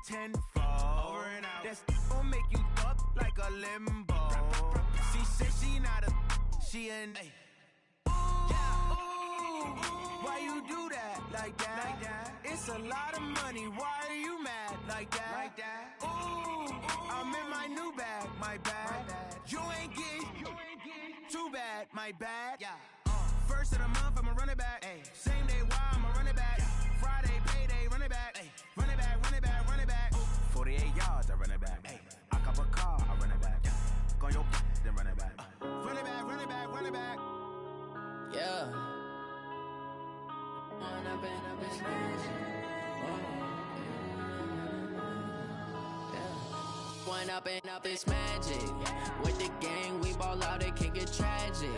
tenfold. Over and out. That gon' make you up like a limbo. She said she not a, she an. Why you do that like that? It's a lot of money. Why are you mad like that? Ooh, I'm in my new bag, my bad. You ain't get too bad, my bad. First of the month, I'ma run it back. Same day, why I'ma run it back. Friday, payday, run it back. Run it back, run it back, run it back. 48 yards, I run it back. I cop a car, I run it back. Go on your then run it back. Run it back, run it back, run it back. Yeah. Wind up in this magic. Wind up in this magic. With the gang, we ball out, it can get tragic.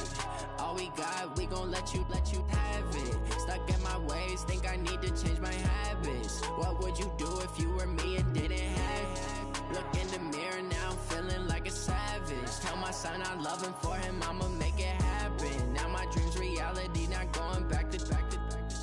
All we got, we gon' let you have it. Stuck in my ways, think I need to change my habits. What would you do if you were me and didn't have it? Look in the mirror, now I'm feeling like a savage. Tell my son I love him, for him I'ma make it happen. Now my dream's reality, not going back to.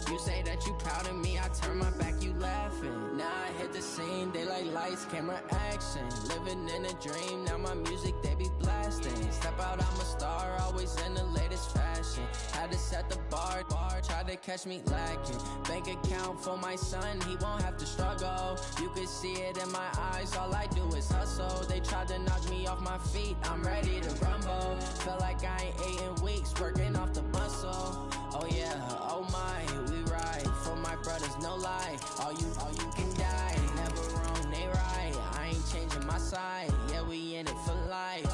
You say that you proud of me, I turn my back, you laughing. Now I hit the scene, they like lights, camera, action. Living in a dream, now my music, they be blasting. Step out, I'm a star, always in the latest fashion. Had to set the bar, try to catch me lacking. Bank account for my son, he won't have to struggle. You can see it in my eyes, all I do is hustle. They tried to knock me off my feet, I'm ready to rumble. Feel like I ain't ate in weeks, working off the muscle. Oh yeah, oh my, we ride for my brothers, no lie. All you can die, never wrong, they right. I ain't changing my side, yeah, we in it for life.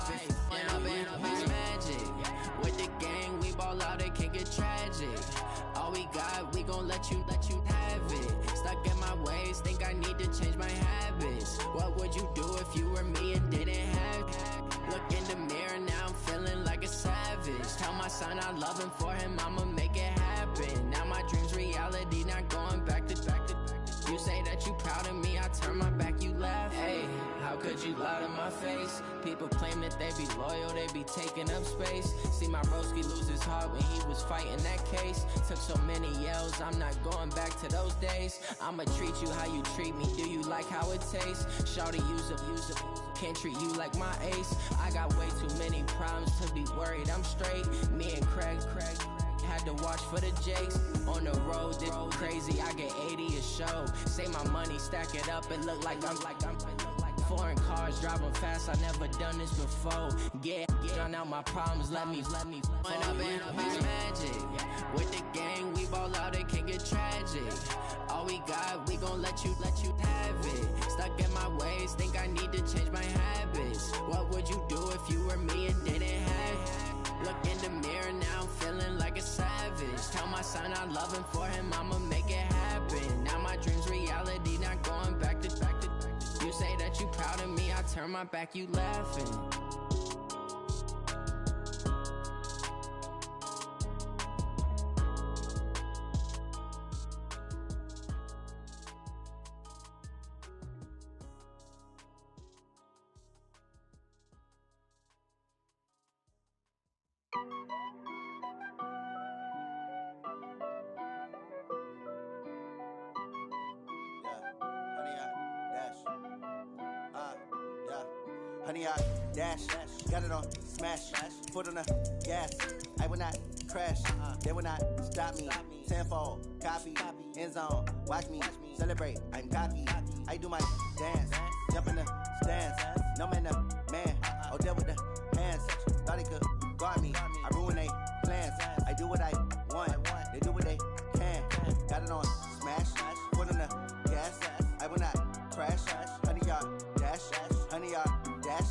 When I'm in this magic, with the gang, we ball out, it can get tragic. All we got, we gon' let you have it. Stuck in my ways, think I need to change my habits. What would you do if you were me and didn't have it? Look in the mirror, now I'm feeling like a savage. Tell my son I love him, for him I'ma make it happen. Now my dream's reality, not going back to. You say that you proud of me, I turn my back, you laugh. Hey, how could you lie to my face? People claim that they be loyal, they be taking up space. See my broski lose his heart when he was fighting that case. Took so many yells, I'm not going back to those days. I'ma treat you how you treat me, do you like how it tastes? Shawty, use up, can't treat you like my ace. I got way too many problems to be worried, I'm straight. Me and Craig had to watch for the Jakes. On the road, this crazy, I get 80 a show. Say my money, stack it up, it look like I'm foreign cars, driving fast, I never done this before. Get drown out my problems, let me When I'm in this magic, with the gang, we ball out, it can get tragic. All we got, we gon' let you have it. Stuck in my ways, think I need to change my habits. What would you do if you were me and didn't have it? Look in the mirror, now I'm feeling like a savage. Tell my son I love him, for him I'ma make it happen. Now my dream's reality, not going back to. You say that you proud of me, I turn my back, you laughing. Honey, I dash, got it on smash, foot on the gas. I will not crash, they will not stop me. Tenfold, copy, end zone, watch me celebrate. I'm cocky, I do my dance, jump in the stands. No man, the man, oh, deal with the hands. Thought he could guard me, I ruin they plans. I do what I want, they do what they can. Got it on smash, foot on the gas. I will not crash, honey, y'all dash, honey, y'all dash,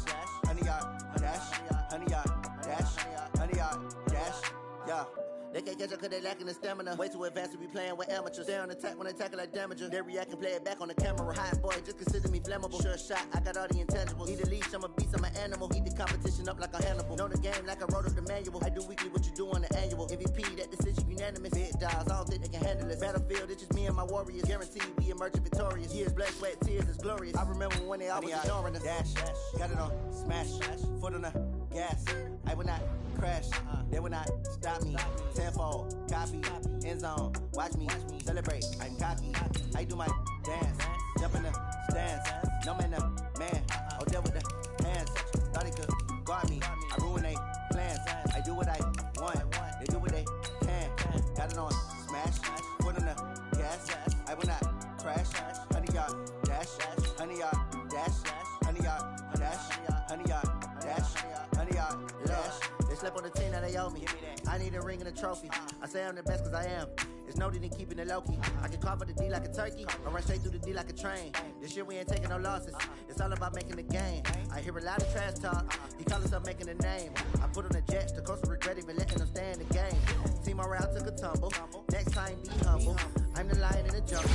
honey, y'all dash, honey, y'all dash, honey, y'all dash, yeah. They can't catch up cause they lacking the stamina. Way too advanced to be playing with amateurs. Stay on attack when they tackle like damager. They react and play it back on the camera. Hot boy, just consider me flammable. Sure shot, I got all the intangibles. Need a leash, I'm a beast, I'm an animal. Heat the competition up like a Hannibal. Know the game like I wrote up the manual. I do weekly what you do on the annual. MVP, that decision unanimous. Big dogs, I don't think they can handle it. Battlefield, it's just me and my warriors. Guaranteed we emerging victorious. Years, blood, sweat, tears, it's glorious. I remember when they always ignoring us. Dash, got it on smash, foot on the gas. I will not crash, they will not stop me. Tenfold, copy, end zone, watch me celebrate. I'm cocky, I do my dance, jump in the stands. guard me. I ruin they plans. I do what I want. They do what they can. Got it on smash. Foot on the gas. I will not crash. 100-yard dash. 100-yard dash. 100-yard dash. 100-yard dash. 100-yard dash. They slept on the team that they owe me. I need a ring and a trophy. I say I'm the best cause I am. It's noted in keeping it low-key. I can call for the D like a turkey. I run straight through the D like a train. This year we ain't taking no losses. It's all about making the game. I hear a lot of trash talk. He call himself making a name. I put on the jets. The coach regret even letting them stay in the game. See my route took a tumble. Next time be humble. I'm the lion in the jungle.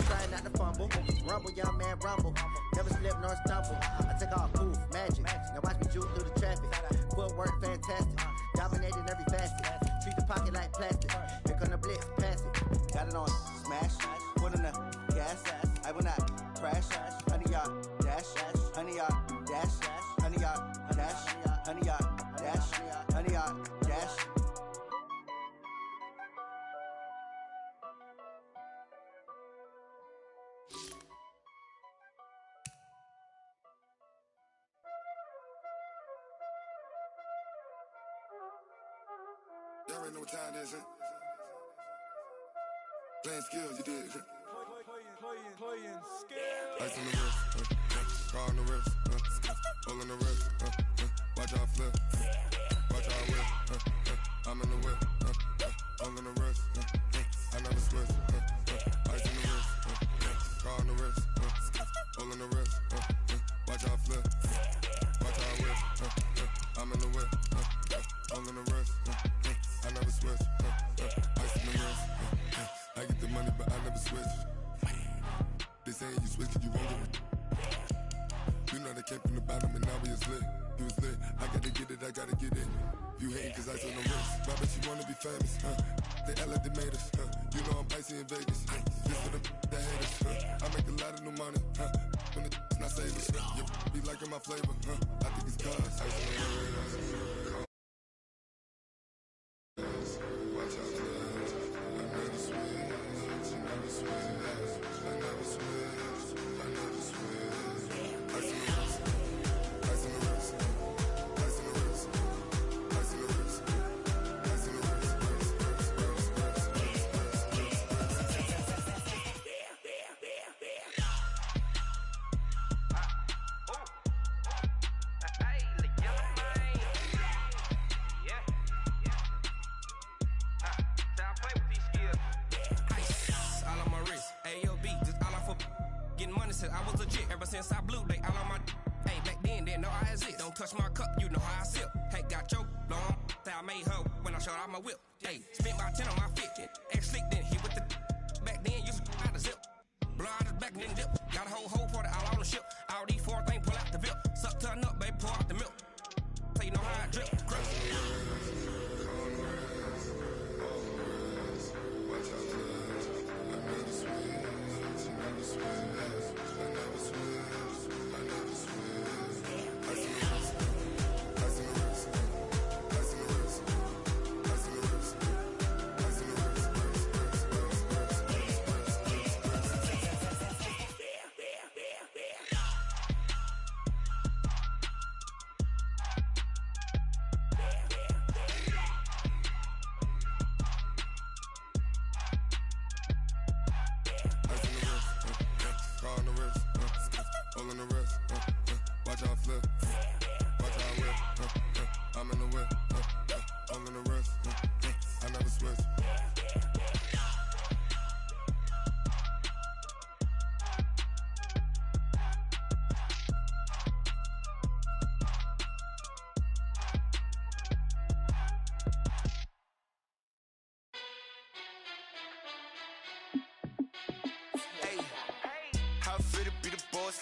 Trying not to fumble. Rumble, young man, rumble. Never slip nor stumble. I take off, poof, magic. Now watch me juke through the traffic. Footwork fantastic. Dominating every facet. Treat the pocket like plastic. Here come the blitz, pass it. Got it on smash. Foot on the gas. I will not crash. 100-yard dash. 100-yard dash. 100-yard dash. 100-yard dash. 100-yard dash. Y'all already know what time it is, huh? Playing skills, you did, huh? Playing skills. Ice on the wrist, car on the wrist, hole in the wrist, watch out flip, watch out whip, I'm in the whip, hole in the wrist, I never switch, ice on the wrist, car on the wrist, hole in the wrist, watch out flip, watch out whip, I'm in the whip, hole in the wrist, I never switch, ice on the wrist, I get the money but I never switch. They saying you switch cause you won't get it. You know they came from the bottom and now we is lit. You was lit, I gotta get it, I gotta get it. You hating cause I on the wrist. But I bet you wanna be famous, They act like they made us, You know I'm icy in Vegas, Just for the that hate us, I make a lot of new money, When it's not savings, You be liking my flavor, I think it's cause ice on the wrist. Watch out, I never switch, I never switch. I never switch, I never switch. Ice in the wrist, ice in the wrist, ice in the wrist, ice in the wrist, ice in the wrist, I was legit ever since I blew they all on my hey back then didn't know I exist. Don't touch my cup, you know how I sip. Hey, got choked long. Say I made her when I showed out my whip. Hey, spent about 10 on my 50. Ex slick then hit with the back then used to out the zip. Blow out his back then dip. Got a whole party all on the ship. All these four things pull out the VIP. Suck to a nut, baby, pour out the milk. So you know how I drip. Crush.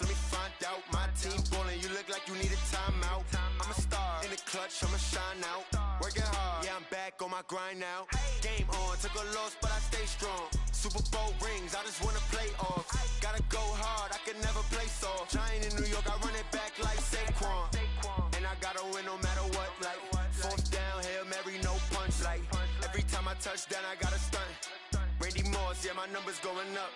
Let me find out. My team ballin', you look like you need a timeout. I'm a star in the clutch, I'ma shine out. Working hard, yeah, I'm back on my grind now. Game on, took a loss, but I stay strong. Super Bowl rings, I just wanna play off. Gotta go hard, I can never play soft. Giant in New York, I run it back like Saquon. And I gotta win no matter what, like fourth down, Hail Mary, no punch. Like every time I touch down, I gotta stunt. Randy Moss, yeah, my numbers going up.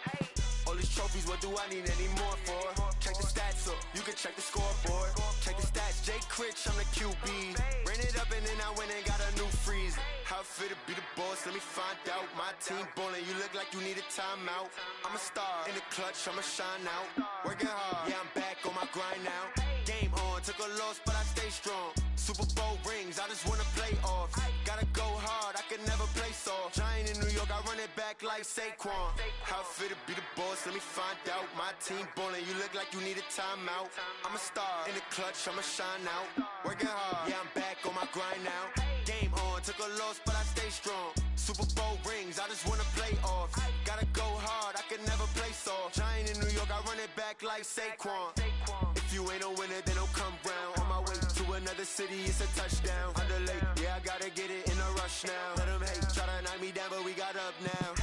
All these trophies, what do I need any more for? Check the stats up, you can check the scoreboard. Check the stats, Jay Critch bitch, I'm the QB. Ran it up and then I went and got a new freeze. How it feel to be the boss, let me find out. My team ballin', you look like you need a timeout. I'm a star, in the clutch, I'ma shine out. Working hard, yeah, I'm back on my grind now. Game on, took a loss, but I stay strong. Super Bowl rings, I just wanna play off. Gotta go hard, I can never play soft. Giant in New York, I run it back like Saquon. How it feel to be the boss, let me find out. My team ballin', you look like you need a timeout. I'm a star, in the clutch, I'ma shine out. Working hard, yeah, I'm back on my grind now. Game on, took a loss, but I stay strong. Super Bowl rings, I just wanna play off. Gotta go hard, I can never play soft. Giant in New York, I run it back like Saquon. If you ain't a winner, then don't come round. On my way to another city, it's a touchdown. Underlay, yeah, I gotta get it in a rush now. Let them hate, try to knock me down, but we got up now.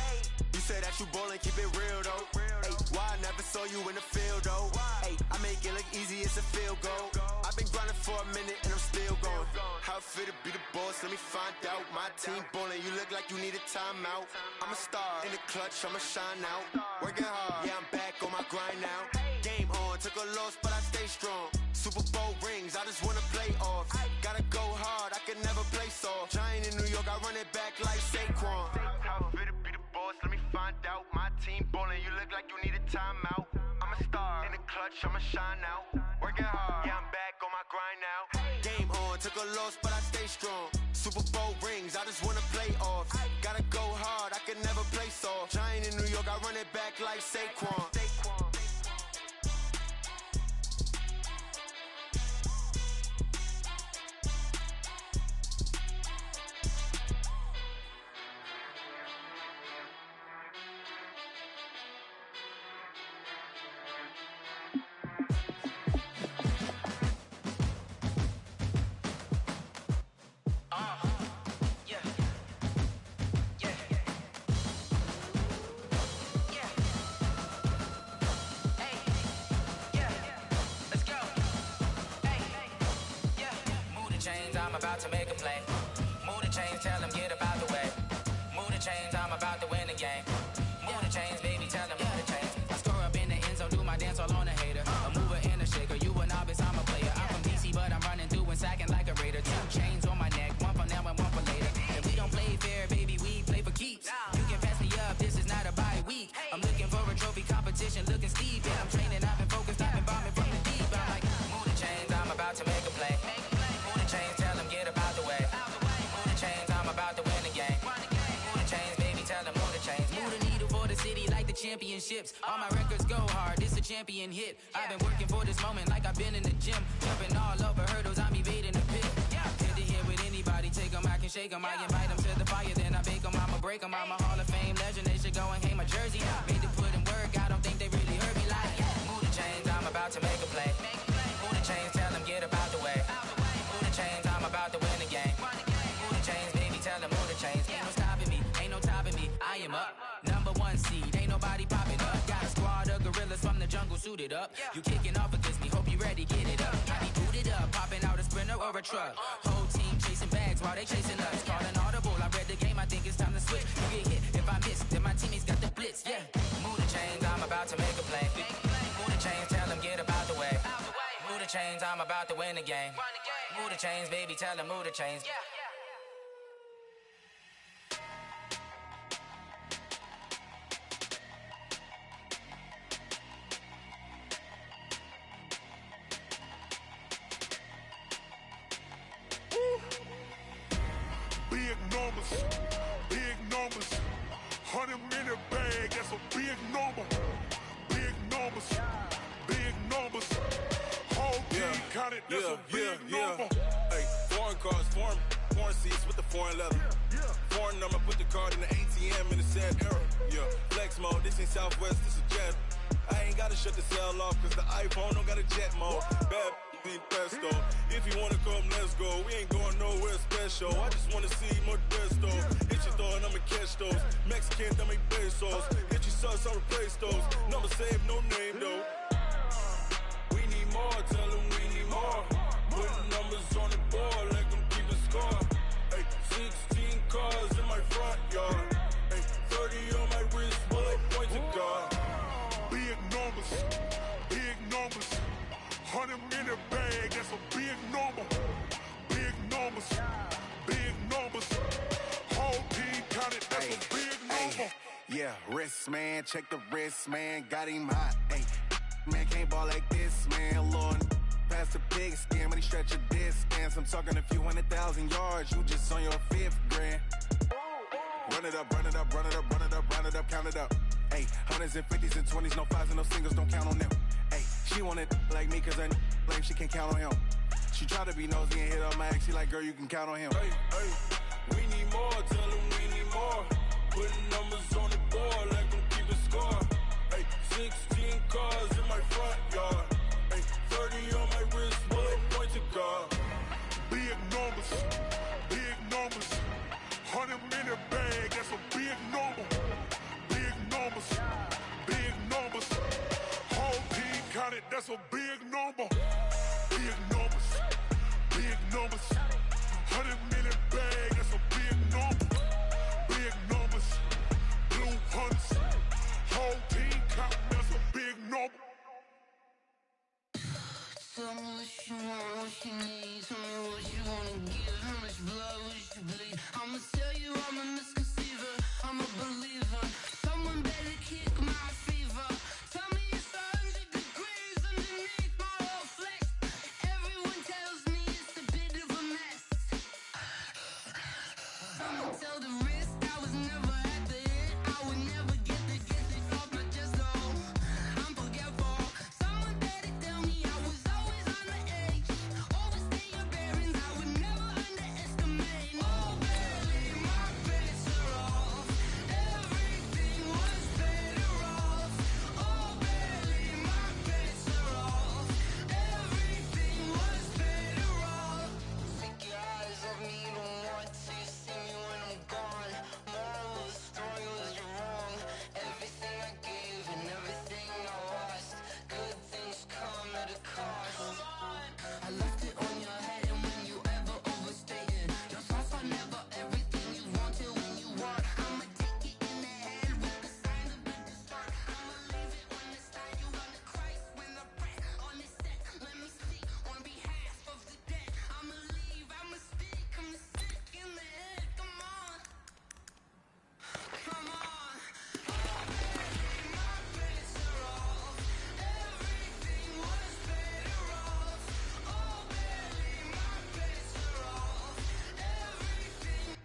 You say that you ballin', keep it real though. Hey, why I never saw you in the field though? Hey, I make it look easy, it's a field goal. I've been grinding for a minute and I'm still going. How it feel to be the boss, let me find out. My team ballin', you look like you need a timeout. I'm a star, in the clutch, I'ma shine out. Working hard, yeah, I'm back on my grind now. Game on, took a loss, but I stay strong. Super Bowl rings, I just wanna play off. Gotta go hard, I can never play soft. Giant in New York, I run it back like Saquon. How it feel to be the boss, let me find out. My team ballin', you look like you need a timeout. I'm a star, in the clutch, I'ma shine out. Working hard, yeah, I'm back on my grind now. Game on, took a loss, but I stay strong. Super Bowl rings, I just wanna play off. Gotta go hard, I can never play soft. Giant in New York, I run it back like Saquon. I'm about to make a play. Move the chains, tell them get up out the way. Move the chains, I'm about to win the game. Move the chains, baby, tell them move the chains. I score up in the end zone, do my dance all on a hater. A mover and a shaker, you a novice, I'm a player. I'm from DC, but I'm running through and sacking like a raider. 2 chains on my neck, one for now and one for later. And we don't play fair, baby, we play for keeps. You can pass me up, this is not a bye week. I'm looking for a trophy competition, looking steep. Yeah, I'm training, I've been focused, I've been bombing from the deep. I'm like, move the chains, I'm about to make a play. Move the chains, tell them get up out the way. Move the chains, I'm about to win the game. Move the chains, baby, tell them move the chains. Move the needle for the city like the championships. All my records go hard, this a champion hit. I've been working for this moment like I've been in the gym. Jumping all over hurdles, I'm evading the pit. Good to hear with anybody, take them, I can shake them. I invite them to the fire, then I bake them, I'ma break them. I'm a Hall of Fame legend, they should go and hang my jersey. Made to put in work, I don't think they really heard me like. Move the chains, I'm about to make a play. Move the chains, tell them get up out the way. Move the chains, I'm about to win the game. Move the chains, baby, tell them move the chains. Ain't no stopping me, ain't no topping me. I am up, #1 seed, ain't nobody popping up. Got a squad of gorillas from the jungle suited up. You kicking off against me, hope you ready, get it up. I be booted up, popping out a Sprinter or a truck. Whole team chasing bags while they chasing us. Call an audible, I read the game, I think it's time to switch. You get hit if I miss, then my teammates got the blitz, yeah. Move the chains, I'm about to make a play. Move the chains, tell them get up out the way. Move the chains, I'm about to win the game. Move the chains, baby, tell them move the chains. Big numbers, 100 minute bag, that's a big number. Big numbers, whole team counted, that's a big number. Hey, foreign cars, foreign seats with the foreign leather. Foreign number, put the card in the ATM in the sad era. Yeah, flex mode, this ain't Southwest, this is jet. I ain't gotta shut the cell off, cause the iPhone don't got a jet mode. Bad need pesto. If you wanna come, let's go. We ain't going nowhere special. I just wanna see more Modesto. Hit your throw and I'ma catch those. Mexican, dame pesos. Hit your sauce, I'll replace those. Number save, no name though. We need more, tell them we need more. Putting numbers on the board, let them keep a score. Hey, 16 cars in my front yard. Hey, 30 on my wrist, bullet point to God. Big numbers, 100 minute bag, that's a big number. this, man. Check the wrist, man. Got him hot, ayy. Man, can't ball like this, man. Lord, past the pig skin when he stretch a distance. I'm talking a few 100,000 yards. You just on your 5th grand. Run it up, run it up, run it up, run it up, run it up, count it up. Ayy, 100s and 50s and 20s, no 5s and no singles, don't count on them. Ayy, she want it like me cause her lame, she can't count on him. She try to be nosy and hit up my ex, she like, girl, you can count on him. We need more, tell them we need more. Putting numbers on the board like I'm keeping score. 16 cars in my front yard. 30 on my wrist, bullet point to God. Big numbers, big numbers. 100-minute bag, that's a big number. Big numbers, big numbers. Whole team counted, that's a big number. Big numbers, big numbers. 100-minute bag, that's a big number. Big numbers, blue hunts. Whole team count, that's a big number. Tell me what you want, what you need. Tell me what you wanna give. How much blood would you bleed? I'ma tell you I'm a misconceiver. I'm a believer. Someone better kick my fever. Tell me it's 100 degrees underneath my whole flesh. Everyone tells me it's a bit of a mess. I'ma tell the risk I was never at the hit. I would never get this off my chest though. I'm forgetful. Someone better tell me I was always on the edge. Overstay your bearings, I would never underestimate. Oh baby, my bets are off. Everything was better off. Oh baby, my bets are off. Everything was better off. Take your eyes off me, don't want to see me when I'm gone. Moral of the story was you're wrong. Everything I gave and everything I lost. Good things come at a cost. I left it on your head, and when you ever overstay it, your thoughts are never everything you wanted when you want. I'ma take it in the head with the signs of the distort. I'ma leave it on the side. You run the Christ when I press on this set. Let me speak on behalf of the dead. I'ma leave, I'ma speak. I'm sick in the head. Come on, come on. Oh baby, my bets are off. Everything was better off. Oh baby, my bets are off. Everything.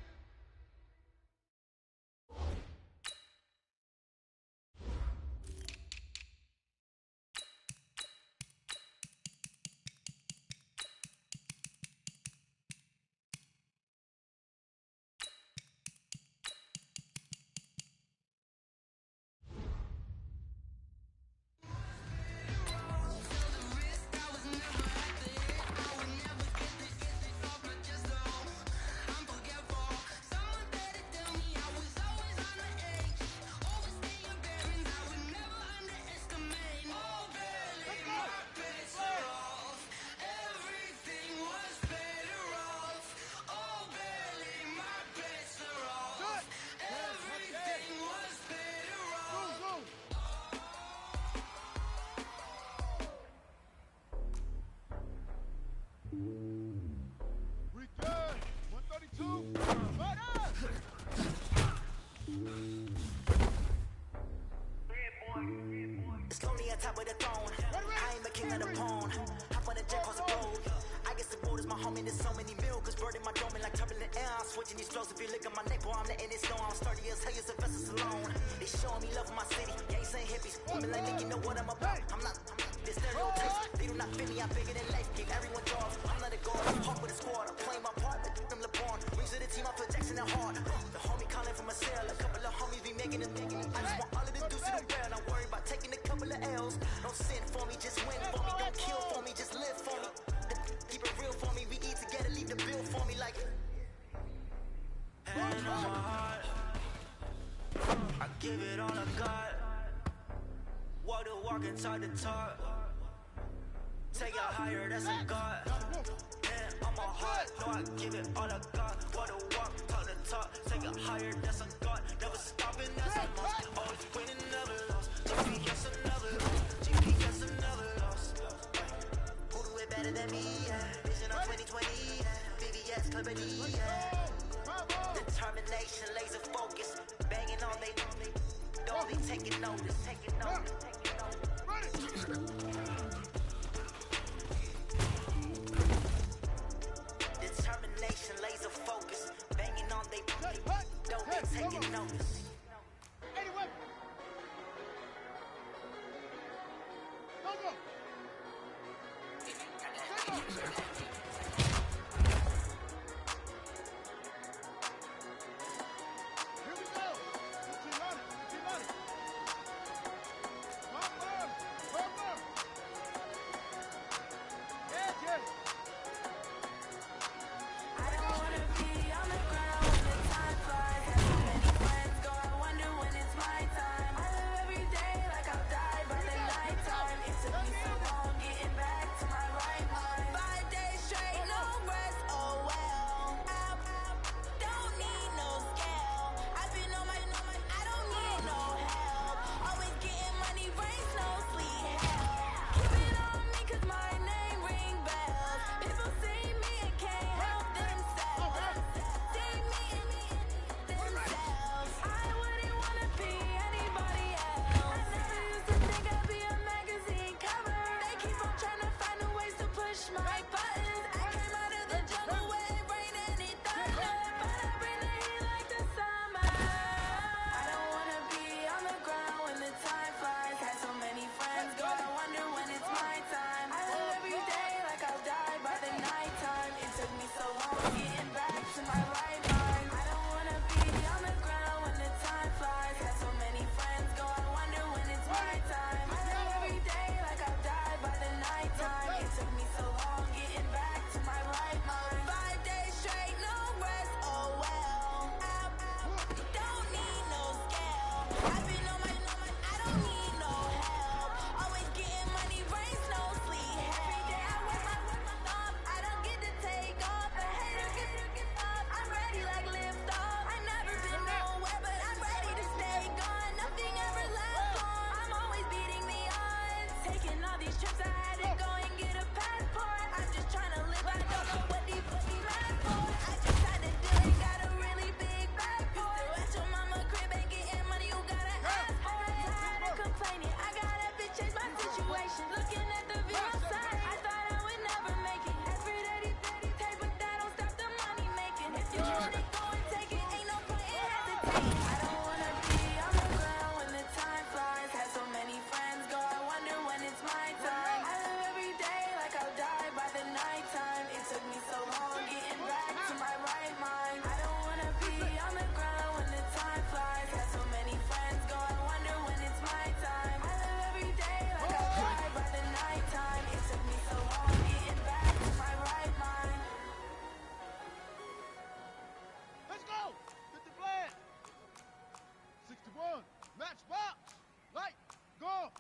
We good. 132. Right up. It's lonely on top of the throne. I am a king of the pawn. Hop on the jet, cross the road. I guess the road is my homie. There's so many milkers burning my dome like turbulent air. I'm switching these flows. If you look at my neck, boy, I'm letting it snow. I'm sturdy as hell, it's a vessel alone. They showing me love for my city. Yeah, ain't saying hippies. Women like me, you know what I'm about. I'm not the stereotypes. They do not fit me. I'm bigger than life. Give everyone jobs. I'm not a guard. Hawk with a squad. I'm playing my part. But I'm LeBron. Wings of the team. I put Jackson and hard. The homie calling from a cell. A couple of homies be making it. I just want all of them dudes to the ground. I'm worried about taking a couple of L's. Don't sin for me, just win for me. Don't kill for me, just live for me. Keep it real for me. We eat together, leave the bill for me like. Hand on my heart, I give it all I got. Walk the walk and talk the talk. Take it higher, that's a God. Hand on my heart, no, I give it all I got. Walk the walk, talk the talk. Take it higher, that's a God. Never stopping, that's a must. Always winning, never lost. GPS another loss. GPS another loss. Who do it better than me? Yeah. Vision of 2020. Yeah. VVS, Clippity. Yeah. Determination, laser focus. Banging on they. only taking notice. Determination, laser focus, banging on they don't they taking notice. Anyway. Go. Here we go. Keep on it. Come on. Yeah. I don't wanna be on the ground when the time flies. Have so many friends go, I wonder when it's my time. I live every day like I'll die by the nighttime. It took me so long getting back to my right mind. 5 days straight, no rest, oh well. Don't need no scale. I've been on my, I don't need no help. Always getting money, rains, no sleep, hell. Keep it on me 'cause my name ring bells. People see me and can't help themselves. See me themselves. I wouldn't wanna be anybody else. I never used to think I'd be a magazine cover. They keep on trying to find new ways to push my buttons. I came out of the jungle where it rained and it thundered, but I bring the heat like the summer. I don't wanna be on the ground when the time flies. Had so many friends go, I wonder when it's my time. I live every day like I'll die by the nighttime. It took me so long getting back to my right mind. I don't wanna be on the ground when the time flies. Had so many friends go, I wonder when it's my time. I live every day like I'll die by the nighttime. It took me so long getting back to my right mind. 5 days straight, no rest, oh well. Don't need no scale. I've been on my, I don't need no help. Always getting money, rains, no sleep. Every day I wear my thumb, I don't get to take off. The haters get up, I'm ready like lift off. I never been nowhere, but I'm ready to stay gone. Nothing ever lasts long, I'm always beating the odds. Taking all these trips, I had to go and get a passport. I'm just trying to live, I don't know what these mad for. I just had to do it, got a really big bag for it. At your mama crib ain't getting money, you gotta ask for it. Tired of complaining, I gotta bitch change my situation. Looking at the view outside, I thought I would never make it. Every day take, but that don't stop the money making. If you want it, go and take it, ain't no point in hesitating. I don't wanna be on the ground when the time flies. Had so many friends go, I wonder when it's my time. I live every day like I'll die by the nighttime. It took me so long getting back to my right mind. I don't wanna be on the ground when the time flies. Had so many friends go, I wonder when it's my time. I live every day like I'll die by the nighttime. It took me so long getting back to my right mind. Let's go. Get the flag. 61. Matchbox. Light. Go.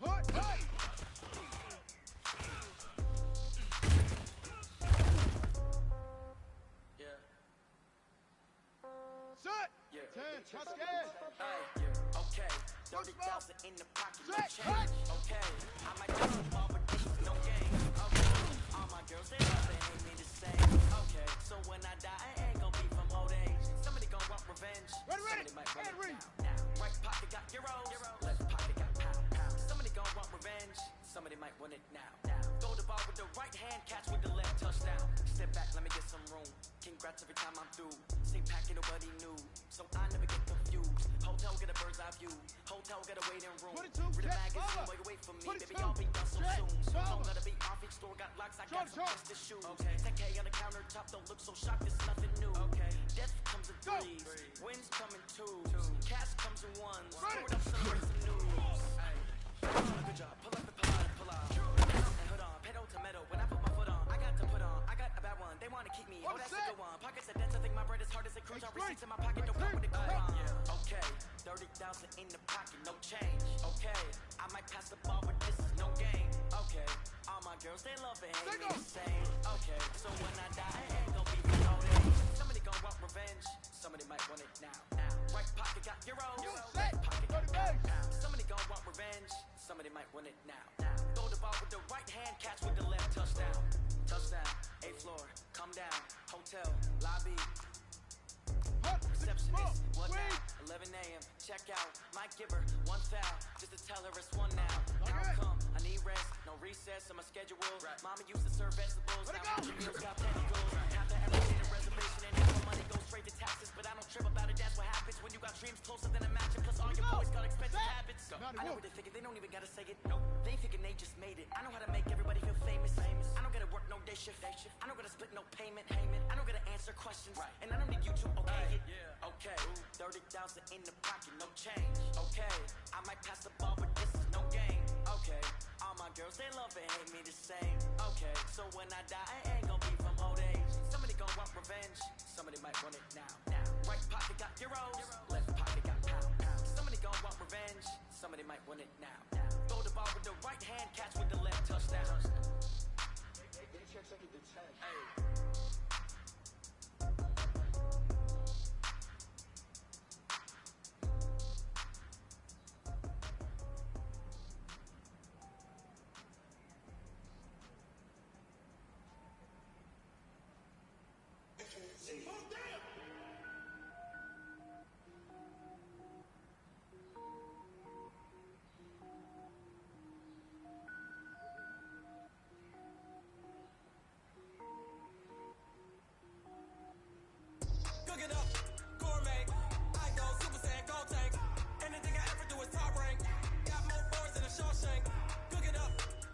Hood. Hey. Yeah. Set. Yeah. 10. Not scared. Okay. 30,000 in the pocket, no Set. change. Okay. I might just fall, but this is no game. Okay. All my girls, they love it, hate me the same. Okay. So when I die, I ain't gon' be from old age. Somebody gon' want revenge. Ready. Somebody might want And read. it now. Right pocket got euros. Left pocket got pound. Somebody gon' want revenge. Somebody might want it now. Throw the ball with the right hand, catch with the left, touchdown. Step back, let me get some room. Congrats every time I'm through. Same packet, nobody knew. So I never get confused. Hotel, get a bird's eye view. Hotel, get a waiting room. 22, Read a check, magazine over. while you wait for me. 22, Baby, I'll be done so check, soon. So over. gotta be off each store, got locks, I got some Short. extra shoes. Okay. 10K on the countertop, don't look so shocked, it's nothing new. Okay. Death comes in threes. Wins come in twos. Cash comes in ones. Ready. Throw it up, celebrate some news. Ay. Good job. Pull up and pull out and pull out. And hood on, pedal to metal. When I put my foot on, I got to put on. I got a bad one. They wanna keep me. Oh, that's a good one. Pockets are dense. I think my bread is hard as a cruise. Our receipts in my pocket. Don't come with a coupon. Okay. 30,000 in the pocket, no change. Okay. I might pass the ball, but this is no game. Okay. All my girls, they love it. Hate me the same. Okay. So when I die, I ain't gon' be from old age. Somebody gon' want revenge. Somebody might want it now. Right pocket got euros. Left pocket got pound. Somebody gon' want revenge. Somebody might want it now. Throw the ball with the right hand, catch with the left, touchdown. Touchdown, 8th floor, come down, hotel, lobby. Receptionist, what now? 11 a.m. Check out. Might give her one foul just to tell her it's one now. How come? I need rest, no recess on my schedule. Mama used to serve vegetables. Now my meals got tentacles. Have to ever need a reservation and half my money goes straight to taxes. But I don't trip about it. That's what happens when you got dreams closer than a match. And plus all your boys got expensive habits. I know what they're thinking. They don't even gotta say it. Nope. They thinking they just made it. I know how to make everybody feel famous. I don't gotta work no day shift. I don't gotta split no payment. I don't gotta answer questions. And I don't need you to okay it. Okay. 30,000 in the pocket, no change. Okay. I might pass the ball, but this is no game. Okay. All my girls, they love and hate me the same. Okay. So when I die, I ain't gonna be from old age. Somebody gon' want revenge. Somebody might want it now. Right pocket got euros. Left pocket got pound. Somebody gon' want revenge. Somebody might want it now. Throw the ball with the right hand, catch with the left, touchdown. Cook it up, gourmet. I go Super Saiyan, go tank. Anything I ever do is top rank. Got more boards than a Shawshank. Cook it up,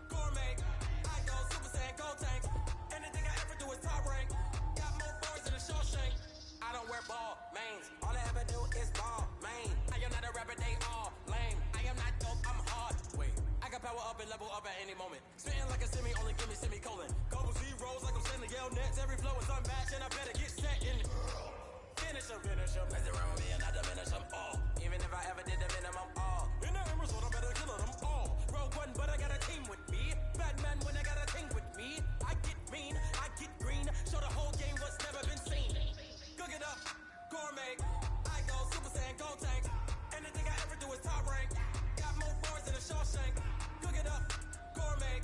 gourmet. I go Super Saiyan, go tank. Anything I ever do is top rank. Got more boards than a Shawshank. I don't wear ball mains. All I ever do is ball main. I am not a rapper, they all lame. I am not dope, I'm hard. Wait, I got power up and level up at any moment. Spitting like a semi, only give me semicolon. Couple zeros like I'm sending Yale Nets. Every flow is unmatched and I better get set in. Finish them, mess around with me and I diminish them all. Even if I ever did the minimum all. In the Emerald, I better kill them all. Rogue One, but I got a team with me. Batman when I got a team with me. I get mean, I get green. Show the whole game what's never been seen. Cook it up, gourmet. I go Super Saiyan, go tank. Anything I ever do is top rank. Got more boards than a Shawshank. Cook it up, gourmet.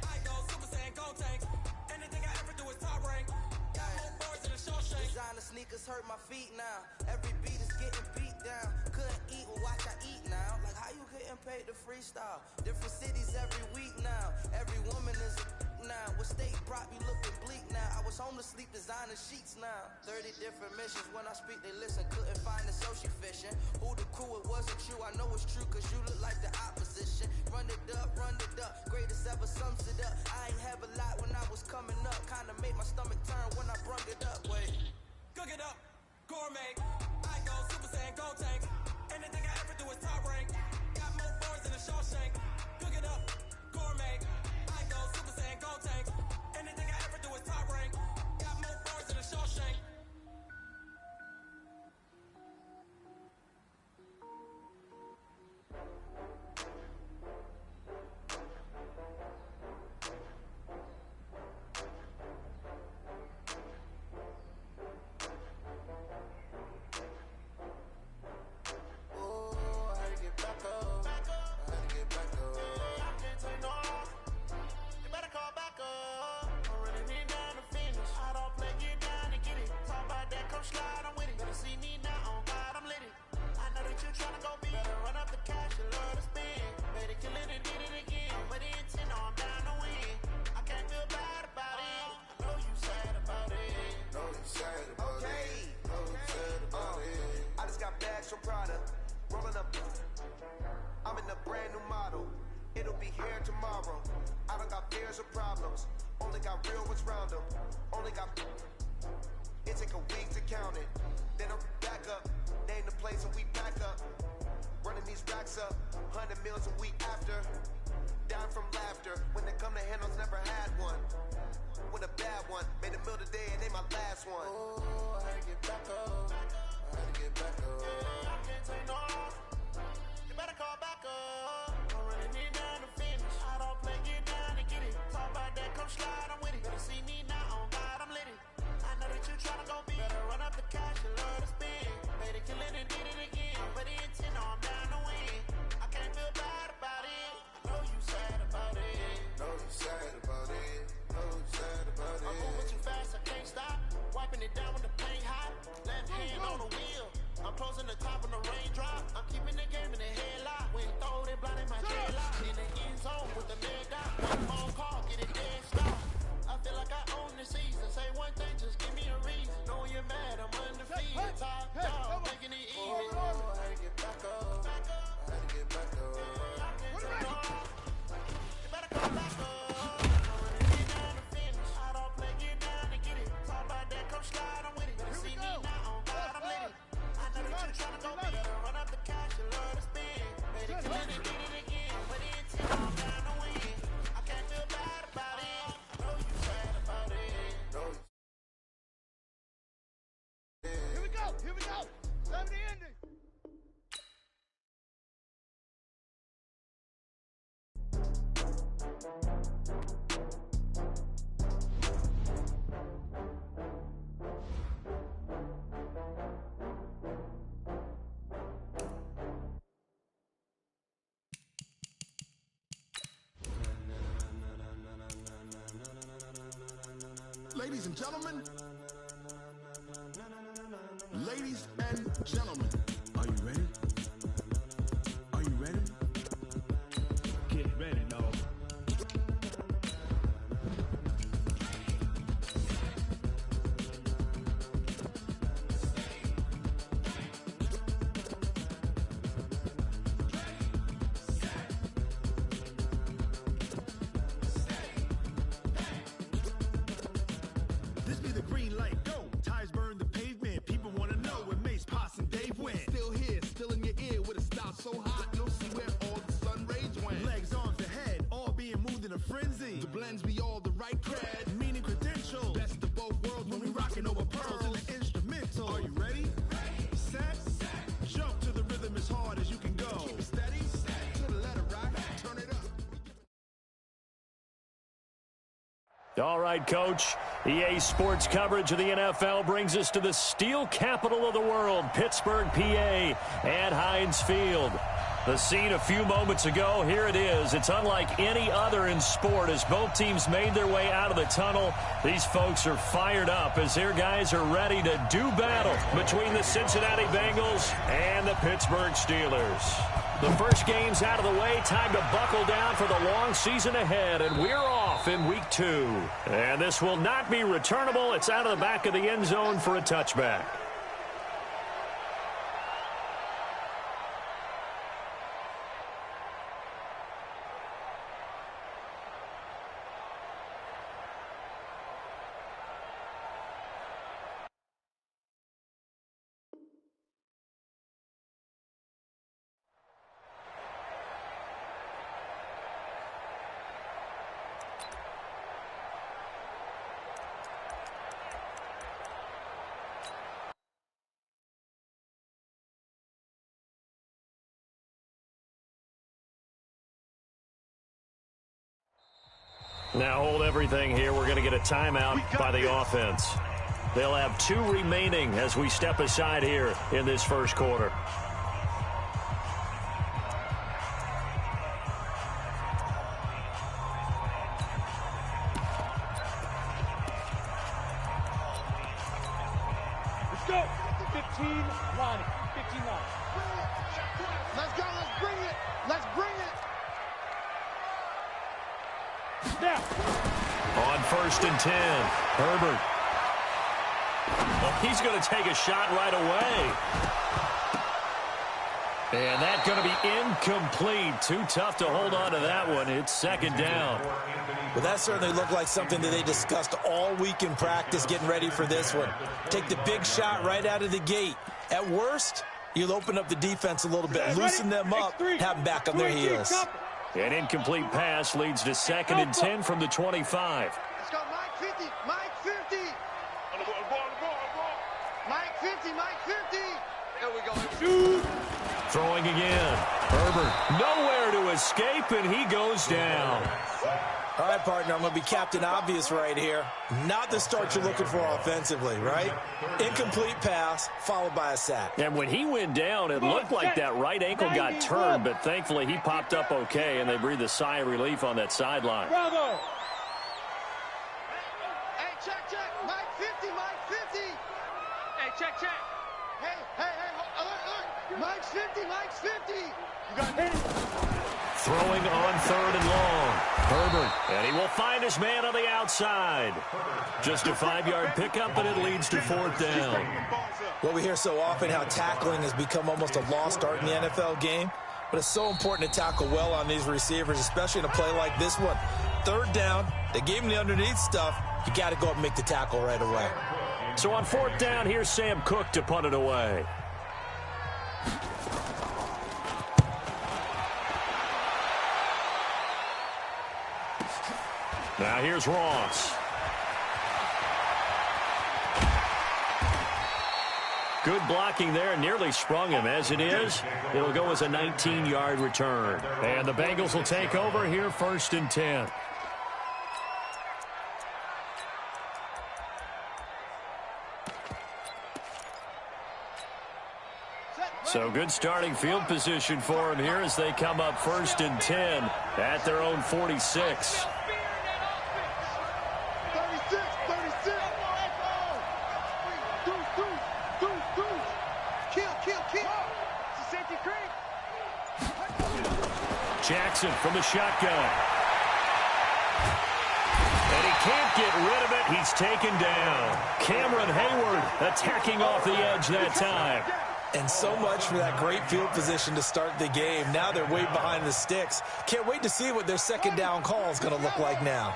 I go Super Saiyan, go tank. Anything I ever do is top rank. Got more boards than a Shawshank. Designer sneakers hurt my feet now. Every beat is getting beat down. Couldn't eat, well watch I eat now. Like how you getting paid to freestyle? Different cities every week now. Every woman is a now. What state brought me looking bleak now? I was home to sleep designing sheets now. 30 different missions. When I speak they listen. Couldn't find the social fishing. Who the crew, it wasn't you. I know it's true cause you look like the opposition. Run it up, greatest ever sums it up. I ain't have a lot when I was coming up. Kinda made my stomach turn when I brung it up. Wait. Cook it up, gourmet. I go Super Saiyan, go tank. Anything I ever do is top rank. Got more boards than a Shawshank. Cook it up, gourmet. I go Super Saiyan, go tank. Anything I ever do is top rank. Got more boards than a Shawshank. Down when the paint hot, left hand on the wheel. I'm closing the top on the raindrop. I'm keeping the game in the headlock. When throw it blind in my headlock. In the end zone with the mid dot. One phone call, get it dead stop. I feel like I own the season. Say one thing, just give me a reason. Know you're mad, I'm undefeated. Top dog, making it even. I had to get back up. I had to get back up. You better come back up. I'm running it down to finish. I don't play, get down to get it. Talk about that, come slide, I'm with it. Better see me now, on God, I'm lit. I know that you're trying to go big. Run up the cash, you love to spend. Made it good and did it again. But the intent, I'm down to win. I can't feel bad about it. I know you sad about it. Here we go. Here we go. Time to end it. Ladies and gentlemen, ladies and gentlemen, are you ready? Are you ready? Get ready, dog. This be the green light, go. Tires burn the pavement. People want to know where Mace, Poss, and Dave went. Still here, still in your ear with a style so hot, you'll see where all the sun rays went. Legs, arms, the head, all being moved in a frenzy. The blends be all the right cred, meaning credentials. Best of both worlds when we rockin' over pearls in the instrumental. Are you ready? Set, jump to the rhythm as hard as you can go. Keep it steady, to the letter rock, turn it up. All right, Coach. EA Sports coverage of the NFL brings us to the steel capital of the world, Pittsburgh, PA, at Heinz Field. The scene a few moments ago, here it is. It's unlike any other in sport as both teams made their way out of the tunnel. These folks are fired up as their guys are ready to do battle between the Cincinnati Bengals and the Pittsburgh Steelers. The first game's out of the way. Time to buckle down for the long season ahead, and we're off in week 2. And this will not be returnable. It's out of the back of the end zone for a touchback. Now hold everything here. We're going to get a timeout by the offense. They'll have 2 remaining as we step aside here in this first quarter. Let's go. 15 line. 15 line. Let's go. Let's bring it. Let's bring it. Snap. On 1st and 10, Herbert. Well, he's going to take a shot right away. And that's going to be incomplete. Too tough to hold on to that one. It's 2nd down. Well, that certainly looked like something that they discussed all week in practice getting ready for this one. Take the big shot right out of the gate. At worst, you'll open up the defense a little bit, loosen them up, have them back on their heels. An incomplete pass leads to 2nd and 10 from the 25. Let's go, Mike 50. Mike 50. Mike 50. Mike 50. There we go. Shoot. Throwing again. Herbert nowhere to escape, and he goes down. All right, partner, I'm going to be Captain Obvious right here. Not the start you're looking for offensively, right? Incomplete pass followed by a sack. And when he went down, it looked like that right ankle got turned, but thankfully he popped up okay, and they breathed a sigh of relief on that sideline. Bravo. Hey, check. Mike 50. Mike 50. Hey, check. Look. Mike's 50. Mike's 50. You got hit. Throwing on 3rd and long. Herbert, and he will find his man on the outside. Just a 5-yard pickup, and it leads to 4th down. Well, we hear so often how tackling has become almost a lost art in the NFL game, but it's so important to tackle well on these receivers, especially in a play like this one. 3rd down, they gave him the underneath stuff. You got to go up and make the tackle right away. So on 4th down, here's Sam Cook to punt it away. Now here's Ross. Good blocking there, nearly sprung him. As it is, it'll go as a 19-yard return. And the Bengals will take over here, 1st and 10. So good starting field position for him here as they come up 1st and 10 at their own 46. Jackson from the shotgun. And he can't get rid of it. He's taken down. Cameron Hayward attacking off the edge that time. And so much for that great field position to start the game. Now they're way behind the sticks. Can't wait to see what their 2nd down call is going to look like now.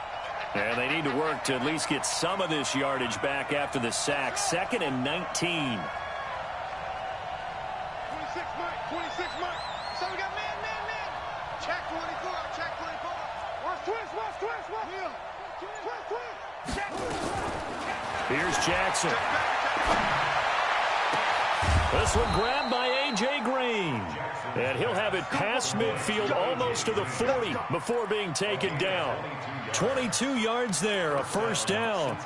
And they need to work to at least get some of this yardage back after the sack. 2nd and 19. 26, Mike. 26, Mike. So we got man. Check 24. Check 24. Watch twist. Here's Jackson. This one grabbed by A.J. Green. And he'll have it past midfield almost to the 40 before being taken down. 22 yards there, a 1st down.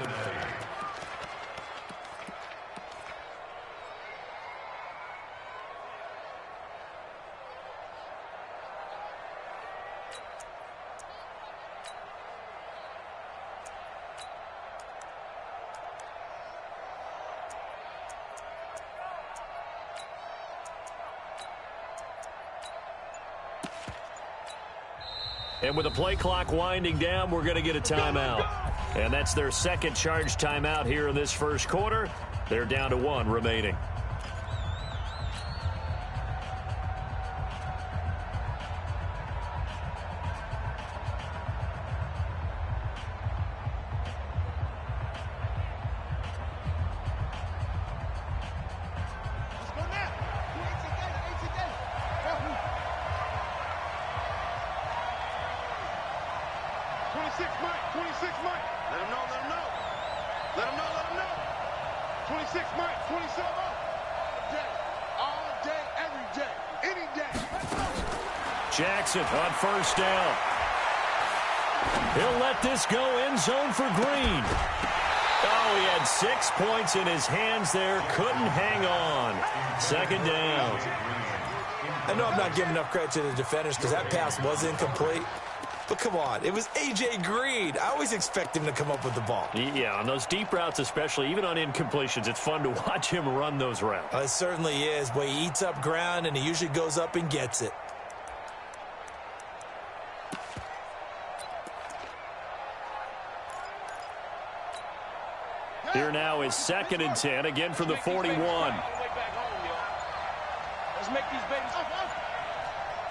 And with the play clock winding down, we're going to get a timeout. And that's their 2nd charge timeout here in this 1st quarter. They're down to 1 remaining. Jackson on 1st down. He'll let this go end zone for Green. Oh, he had 6 points in his hands there. Couldn't hang on. 2nd down. I know I'm not giving enough credit to the defenders because that pass was incomplete. But come on, it was A.J. Green. I always expect him to come up with the ball. Yeah, on those deep routes especially, even on incompletions, it's fun to watch him run those routes. It certainly is. But he eats up ground, and he usually goes up and gets it. Here now is 2nd and 10, again from the 41. Let's make these babies.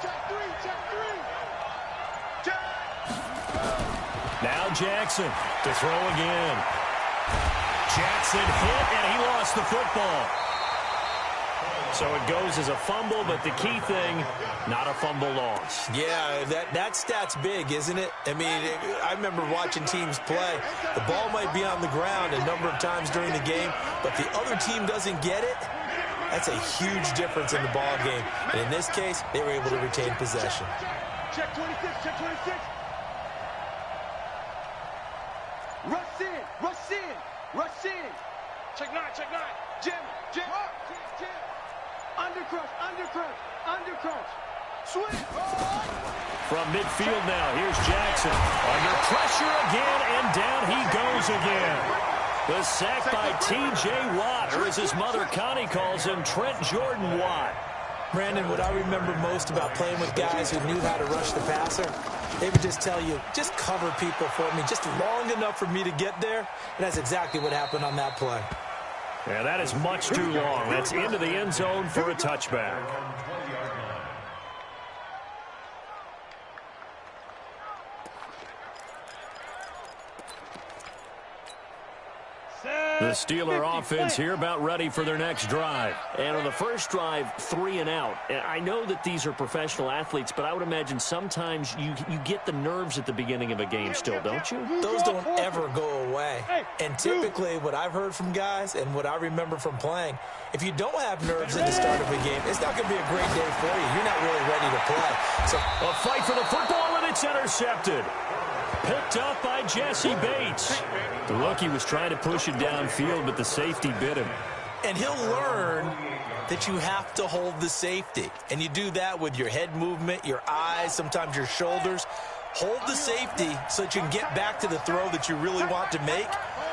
Check 3. Now Jackson to throw again. Jackson hit, and he lost the football. So it goes as a fumble, but the key thing, not a fumble loss. Yeah, that stat's big, isn't it? I mean, I remember watching teams play. The ball might be on the ground a number of times during the game, but the other team doesn't get it. That's a huge difference in the ball game. And in this case, they were able to retain possession. Check 26, check 26. Rush in. Check 9. Jim. Undercrush. Swing. From midfield now, here's Jackson. Under pressure again, and down he goes again. The sack by T.J. Watt, or as his mother Connie calls him, Trent Jordan Watt. Brandon, what I remember most about playing with guys who knew how to rush the passer, they would just tell you, just cover people for me, just long enough for me to get there. And that's exactly what happened on that play. Yeah, that is much too long. That's into the end zone for a touchback. The Steeler offense here about ready for their next drive. And on the first drive, 3 and out. And I know that these are professional athletes, but I would imagine sometimes you get the nerves at the beginning of a game still, don't you? Those don't ever go away. And typically what I've heard from guys and what I remember from playing, if you don't have nerves at the start of a game, it's not going to be a great day for you. You're not really ready to play. So a fight for the football, and it's intercepted. Picked up by Jesse Bates. The rookie was trying to push it downfield, but the safety bit him. And he'll learn that you have to hold the safety. And you do that with your head movement, your eyes, sometimes your shoulders. Hold the safety so that you can get back to the throw that you really want to make.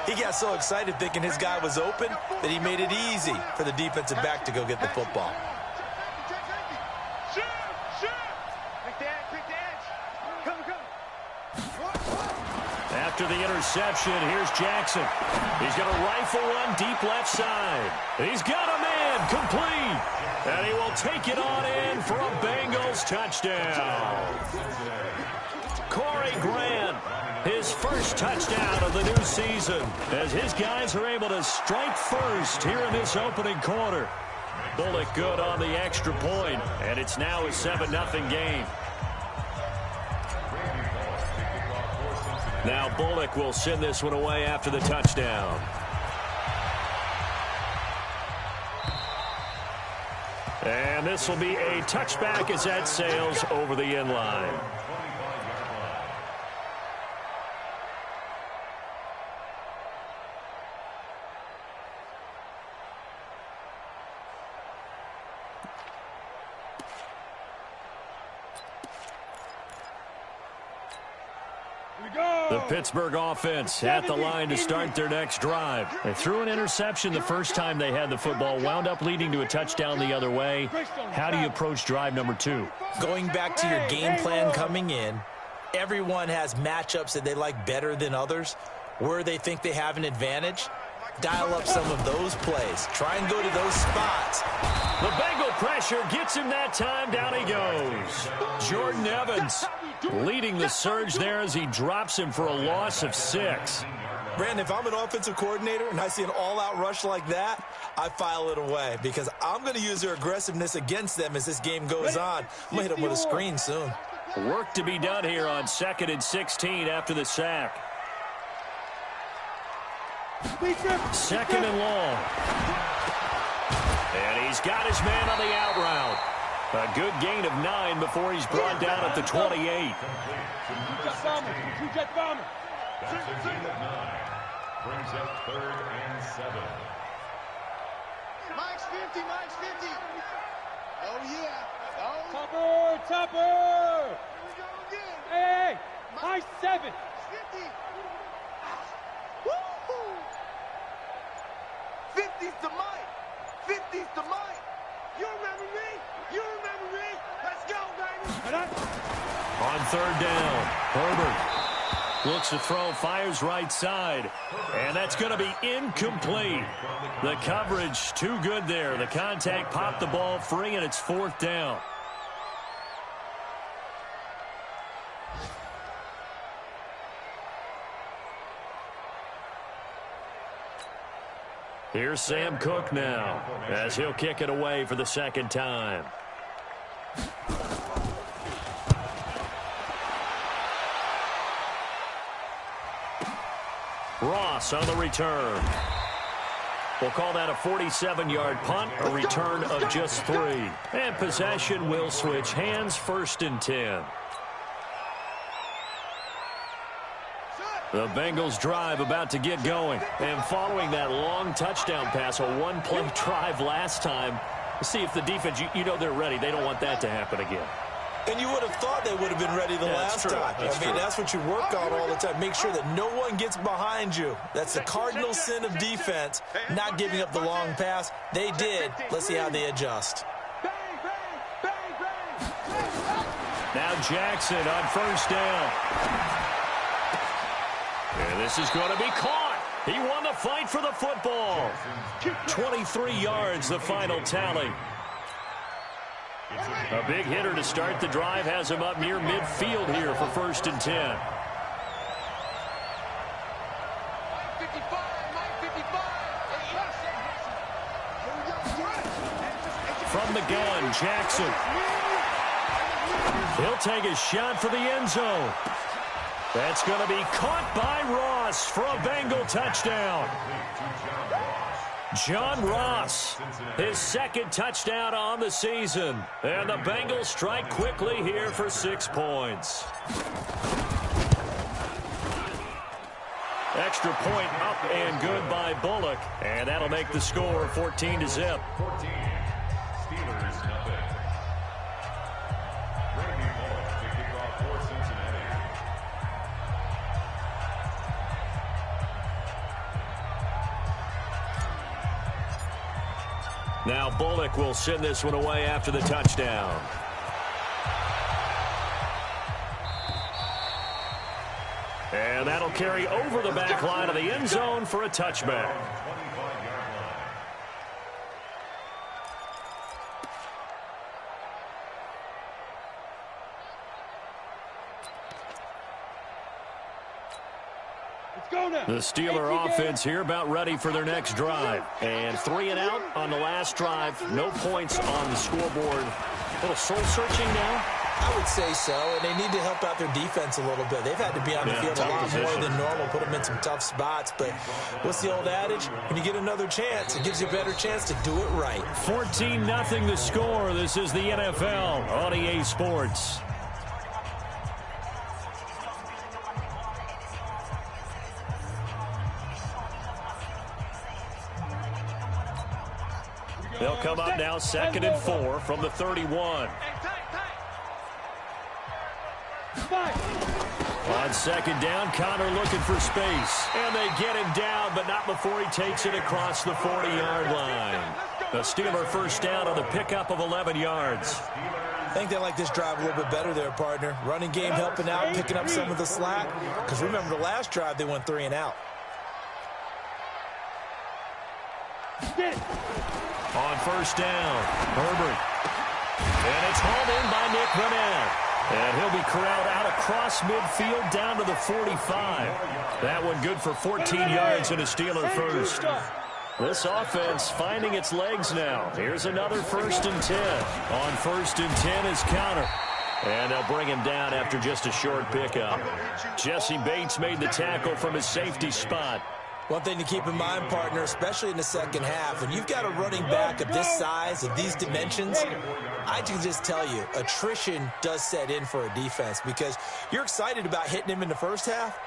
He got so excited thinking his guy was open that he made it easy for the defensive back to go get the football. After the interception, here's Jackson. He's going to rifle one deep left side. He's got a man complete. And he will take it on in for a Bengals touchdown. Corey Grant, his first touchdown of the new season, as his guys are able to strike first here in this opening quarter. Bullock good on the extra point, and it's now a 7-0 game. Now Bullock will send this one away after the touchdown. And this will be a touchback as that sails over the end line. The Pittsburgh offense at the line to start their next drive. They threw an interception the first time they had the football, wound up leading to a touchdown the other way. How do you approach drive number 2? Going back to your game plan coming in, everyone has matchups that they like better than others. Where they think they have an advantage, dial up some of those plays. Try and go to those spots. The Bengal pressure gets him that time. Down he goes. Jordan Evans leading the surge there as he drops him for a loss of 6. Brandon, if I'm an offensive coordinator and I see an all-out rush like that, I file it away because I'm going to use their aggressiveness against them as this game goes on. I'm going to hit them with a screen soon. Work to be done here on 2nd and 16 after the sack. 2nd and long. And he's got his man on the out route. A good gain of 9 before he's brought down at the 28. Two-jet bomber. That's a gain of 9. Brings up 3rd and 7. Mike's 50, Mike's 50. Oh, yeah. Oh. Topper. Here we go again. Hey, Mike's 7. 50. Woo-hoo. 50's to Mike. 50's to Mike. You remember me? You remember me? Let's go, baby. On 3rd down, Herbert looks to throw, fires right side, and that's going to be incomplete. The coverage too good there. The contact popped the ball free, and it's 4th down. Here's Sam Cook now, as he'll kick it away for the 2nd time. Ross on the return. We'll call that a 47-yard punt, a return of just 3. And possession will switch hands, 1st and 10. The Bengals drive about to get going. And following that long touchdown pass, a one-play drive last time, see if the defense, you know they're ready. They don't want that to happen again. And you would have thought they would have been ready the last time. I mean, that's what you work on all the time. Make sure that no one gets behind you. That's the cardinal sin of defense, not giving up the long pass. They did. Let's see how they adjust. Now Jackson on first down. And this is going to be caught. He won the fight for the football. 23 yards, the final tally. A big hitter to start the drive has him up near midfield here for 1st and 10. From the gun, Jackson. He'll take a shot for the end zone. That's going to be caught by Ross for a Bengal touchdown. John Ross, his 2nd touchdown on the season. And the Bengals strike quickly here for 6 points. Extra point up and good by Bullock. And that'll make the score 14-0. 14. Steelers nothing. Randy Bullock to kick off for Cincinnati. Now Bullock will send this one away after the touchdown. And that'll carry over the back line of the end zone for a touchback. The Steeler offense here about ready for their next drive. And 3 and out on the last drive. No points on the scoreboard. A little soul-searching now? I would say so, and they need to help out their defense a little bit. They've had to be on the field a lot more than normal, put them in some tough spots. But what's the old adage? When you get another chance, it gives you a better chance to do it right. 14-0 the score. This is the NFL on EA Sports. They'll come up now 2nd and 4 from the 31. On 2nd down, Connor looking for space. And they get him down, but not before he takes it across the 40-yard line. The Steeler 1st down on the pickup of 11 yards. I think they like this drive a little bit better there, partner. Running game helping out, picking up some of the slack. Because remember, the last drive they went 3 and out. On 1st down, Herbert. And it's hauled in by Nick Vanette. And he'll be corralled out across midfield down to the 45. That one good for 14 yards and a Steeler first. This offense finding its legs now. Here's another 1st and 10. On 1st and 10 is Connor. And they'll bring him down after just a short pickup. Jesse Bates made the tackle from his safety spot. One thing to keep in mind, partner, especially in the second half, when you've got a running back of this size, of these dimensions, I can just tell you, attrition does set in for a defense because you're excited about hitting him in the first half.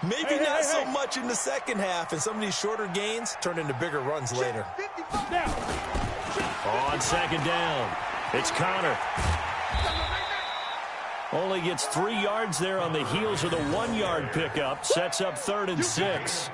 Maybe not so much in the second half, and some of these shorter gains turn into bigger runs later. On 2nd down, it's Connor. Only gets 3 yards there on the heels of the 1-yard pickup. Sets up 3rd and 6.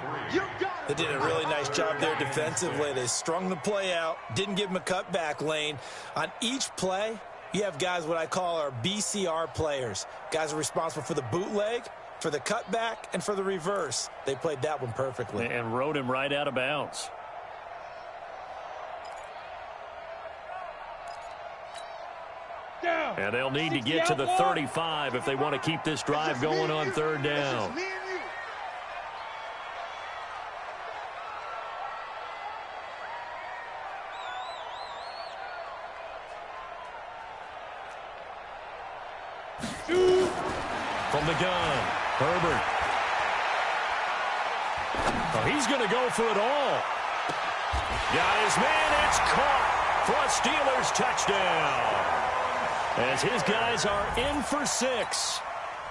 They did a really nice job there defensively. They strung the play out, didn't give him a cutback lane. On each play, you have guys what I call our BCR players. Guys are responsible for the bootleg, for the cutback, and for the reverse. They played that one perfectly. And rode him right out of bounds. And they'll need to get to the 35 if they want to keep this drive going on 3rd down. From the gun, Herbert. Oh, he's going to go for it all. Got his man, it's caught for a Steelers touchdown. As his guys are in for 6.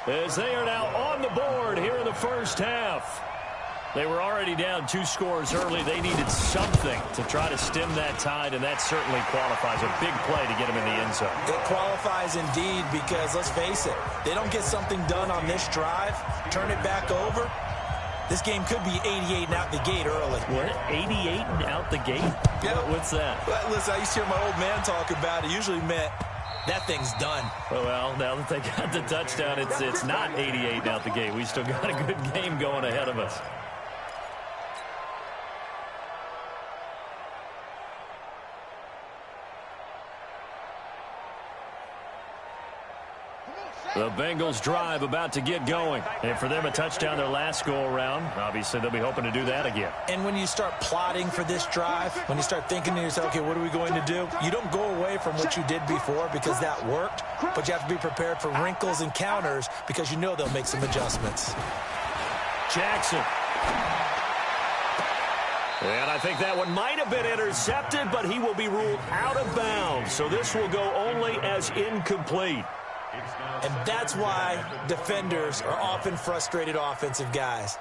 As they are now on the board here in the first half. They were already down 2 scores early. They needed something to try to stem that tide, and that certainly qualifies. A big play to get them in the end zone. It qualifies indeed because, let's face it, they don't get something done on this drive, turn it back over, this game could be 88 and out the gate early. What? 88 and out the gate? Yeah. What's that? Well, listen, I used to hear my old man talk about it. Usually meant that thing's done. Well, now that they got the touchdown, it's not 88 and out the gate. We still got a good game going ahead of us. The Bengals drive about to get going. And for them, a touchdown their last go-around. Obviously, they'll be hoping to do that again. And when you start plotting for this drive, when you start thinking to yourself, okay, what are we going to do? You don't go away from what you did before because that worked, but you have to be prepared for wrinkles and counters because you know they'll make some adjustments. Jackson. And I think that one might have been intercepted, but he will be ruled out of bounds. So this will go only as incomplete. And that's why defenders are often frustrated offensive guys.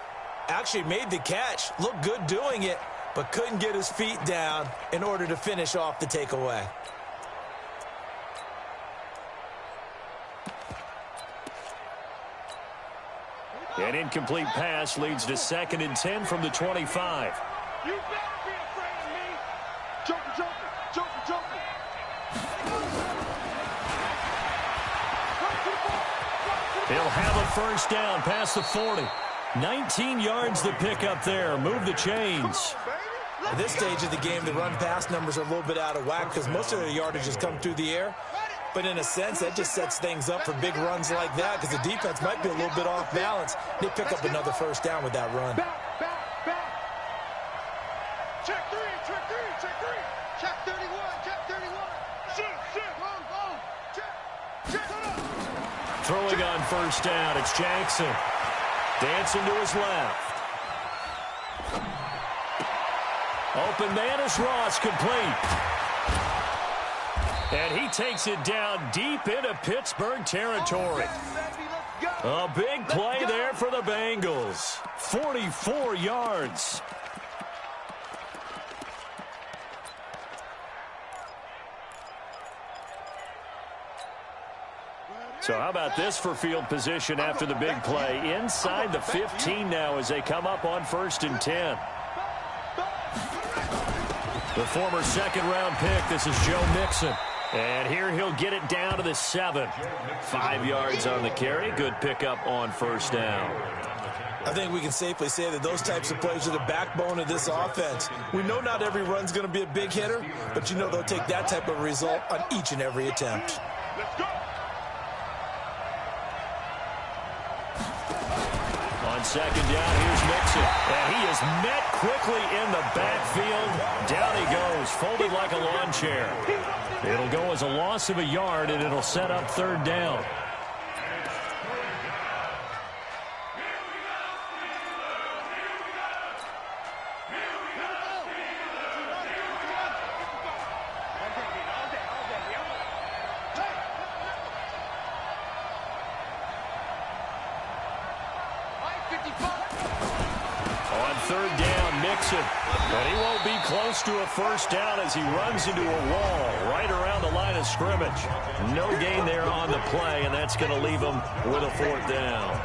Actually made the catch, looked good doing it, but couldn't get his feet down in order to finish off the takeaway. An incomplete pass leads to 2nd and 10 from the 25. You better be afraid of me. Joker. He'll have a first down past the 40. 19 yards to pick up there. Move the chains. At this stage of the game, the run-pass numbers are a little bit out of whack because most of their yardage has come through the air. But in a sense, that just sets things up for big runs like that because the defense might be a little bit off balance. They pick up another first down with that run. Back. Check three. Check 31. Sit. Whoa. Check. Throwing on first down, it's Jackson. Dancing to his left. Open man is Ross, complete. And he takes it down deep into Pittsburgh territory. A big play there for the Bengals. 44 yards. So how about this for field position after the big play? Inside the 15 now as they come up on 1st and 10. The former 2nd-round pick, this is Joe Mixon. And here he'll get it down to the 7. 5 yards on the carry. Good pickup on first down. I think we can safely say that those types of plays are the backbone of this offense. We know not every run's going to be a big hitter, but you know they'll take that type of result on each and every attempt. Let's go. On 2nd down, here's Mixon. And he is met quickly in the backfield. Down he goes, folded like a lawn chair. It'll go as a loss of a yard, and it'll set up 3rd down. On 3rd down, Mixon. But he won't be close to a first down as he runs into a wall right around the line of scrimmage. No gain there on the play, and that's going to leave him with a 4th down.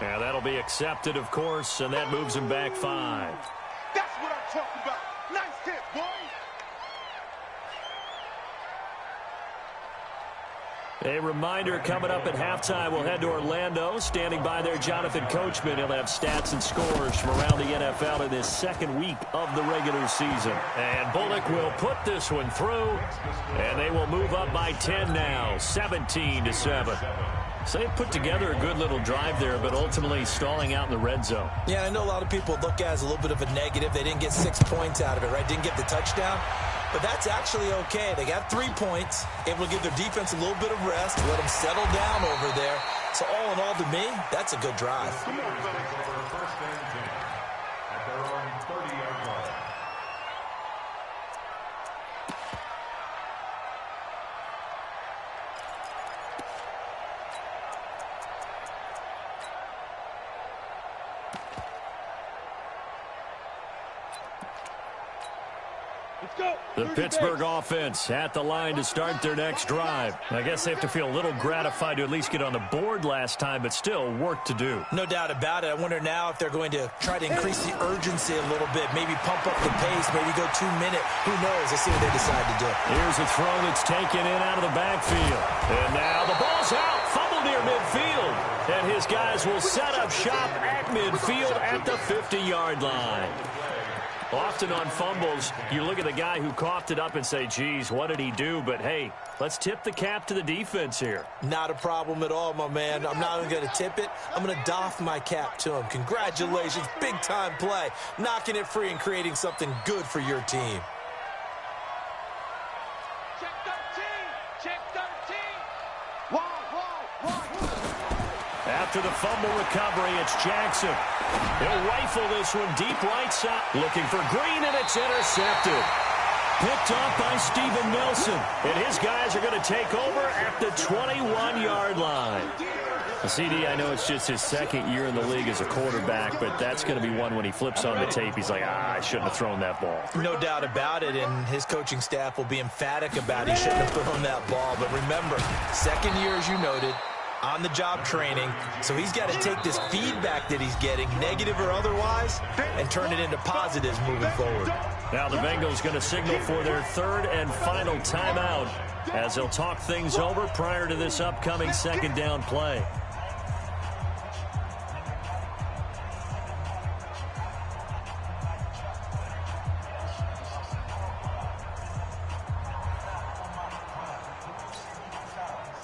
Yeah, that'll be accepted, of course, and that moves him back 5. That's what I'm talking about. Nice hit, boy. A reminder coming up at halftime, we'll head to Orlando. Standing by there, Jonathan Coachman. He'll have stats and scores from around the NFL in this second week of the regular season. And Bullock will put this one through, and they will move up by 10 now, 17-7. So they put together a good little drive there, but ultimately stalling out in the red zone. Yeah, I know a lot of people look at it as a little bit of a negative. They didn't get 6 points out of it, right? Didn't get the touchdown. But that's actually okay. They got 3 points, able to give their defense a little bit of rest, let them settle down over there. So all in all, to me, that's a good drive. First and 10 at their own 30-yard line. The Pittsburgh offense at the line to start their next drive. I guess they have to feel a little gratified to at least get on the board last time, but still work to do. No doubt about it. I wonder now if they're going to try to increase the urgency a little bit, maybe pump up the pace, maybe go 2 minute. Who knows? Let's see what they decide to do. Here's a throw that's taken in out of the backfield. And now the ball's out. Fumble near midfield. And his guys will set up shop at midfield at the 50-yard line. Often on fumbles, you look at the guy who coughed it up and say, geez, what did he do? But, hey, let's tip the cap to the defense here. Not a problem at all, my man. I'm not even going to tip it. I'm going to doff my cap to him. Congratulations. Big-time play. Knocking it free and creating something good for your team. Check 13. Check 13. After the fumble recovery, it's Jackson. He'll rifle this one deep right side. Looking for Green, and it's intercepted. Picked off by Steven Nelson. And his guys are going to take over at the 21-yard line. CD, I know it's just his second year in the league as a quarterback, but that's going to be one when he flips on the tape. He's like, I shouldn't have thrown that ball. No doubt about it, and his coaching staff will be emphatic about he shouldn't have thrown that ball. But remember, second year, as you noted, on-the-job training, so he's got to take this feedback that he's getting, negative or otherwise, and turn it into positives moving forward. Now the Bengals going to signal for their third and final timeout as they'll talk things over prior to this upcoming second down play.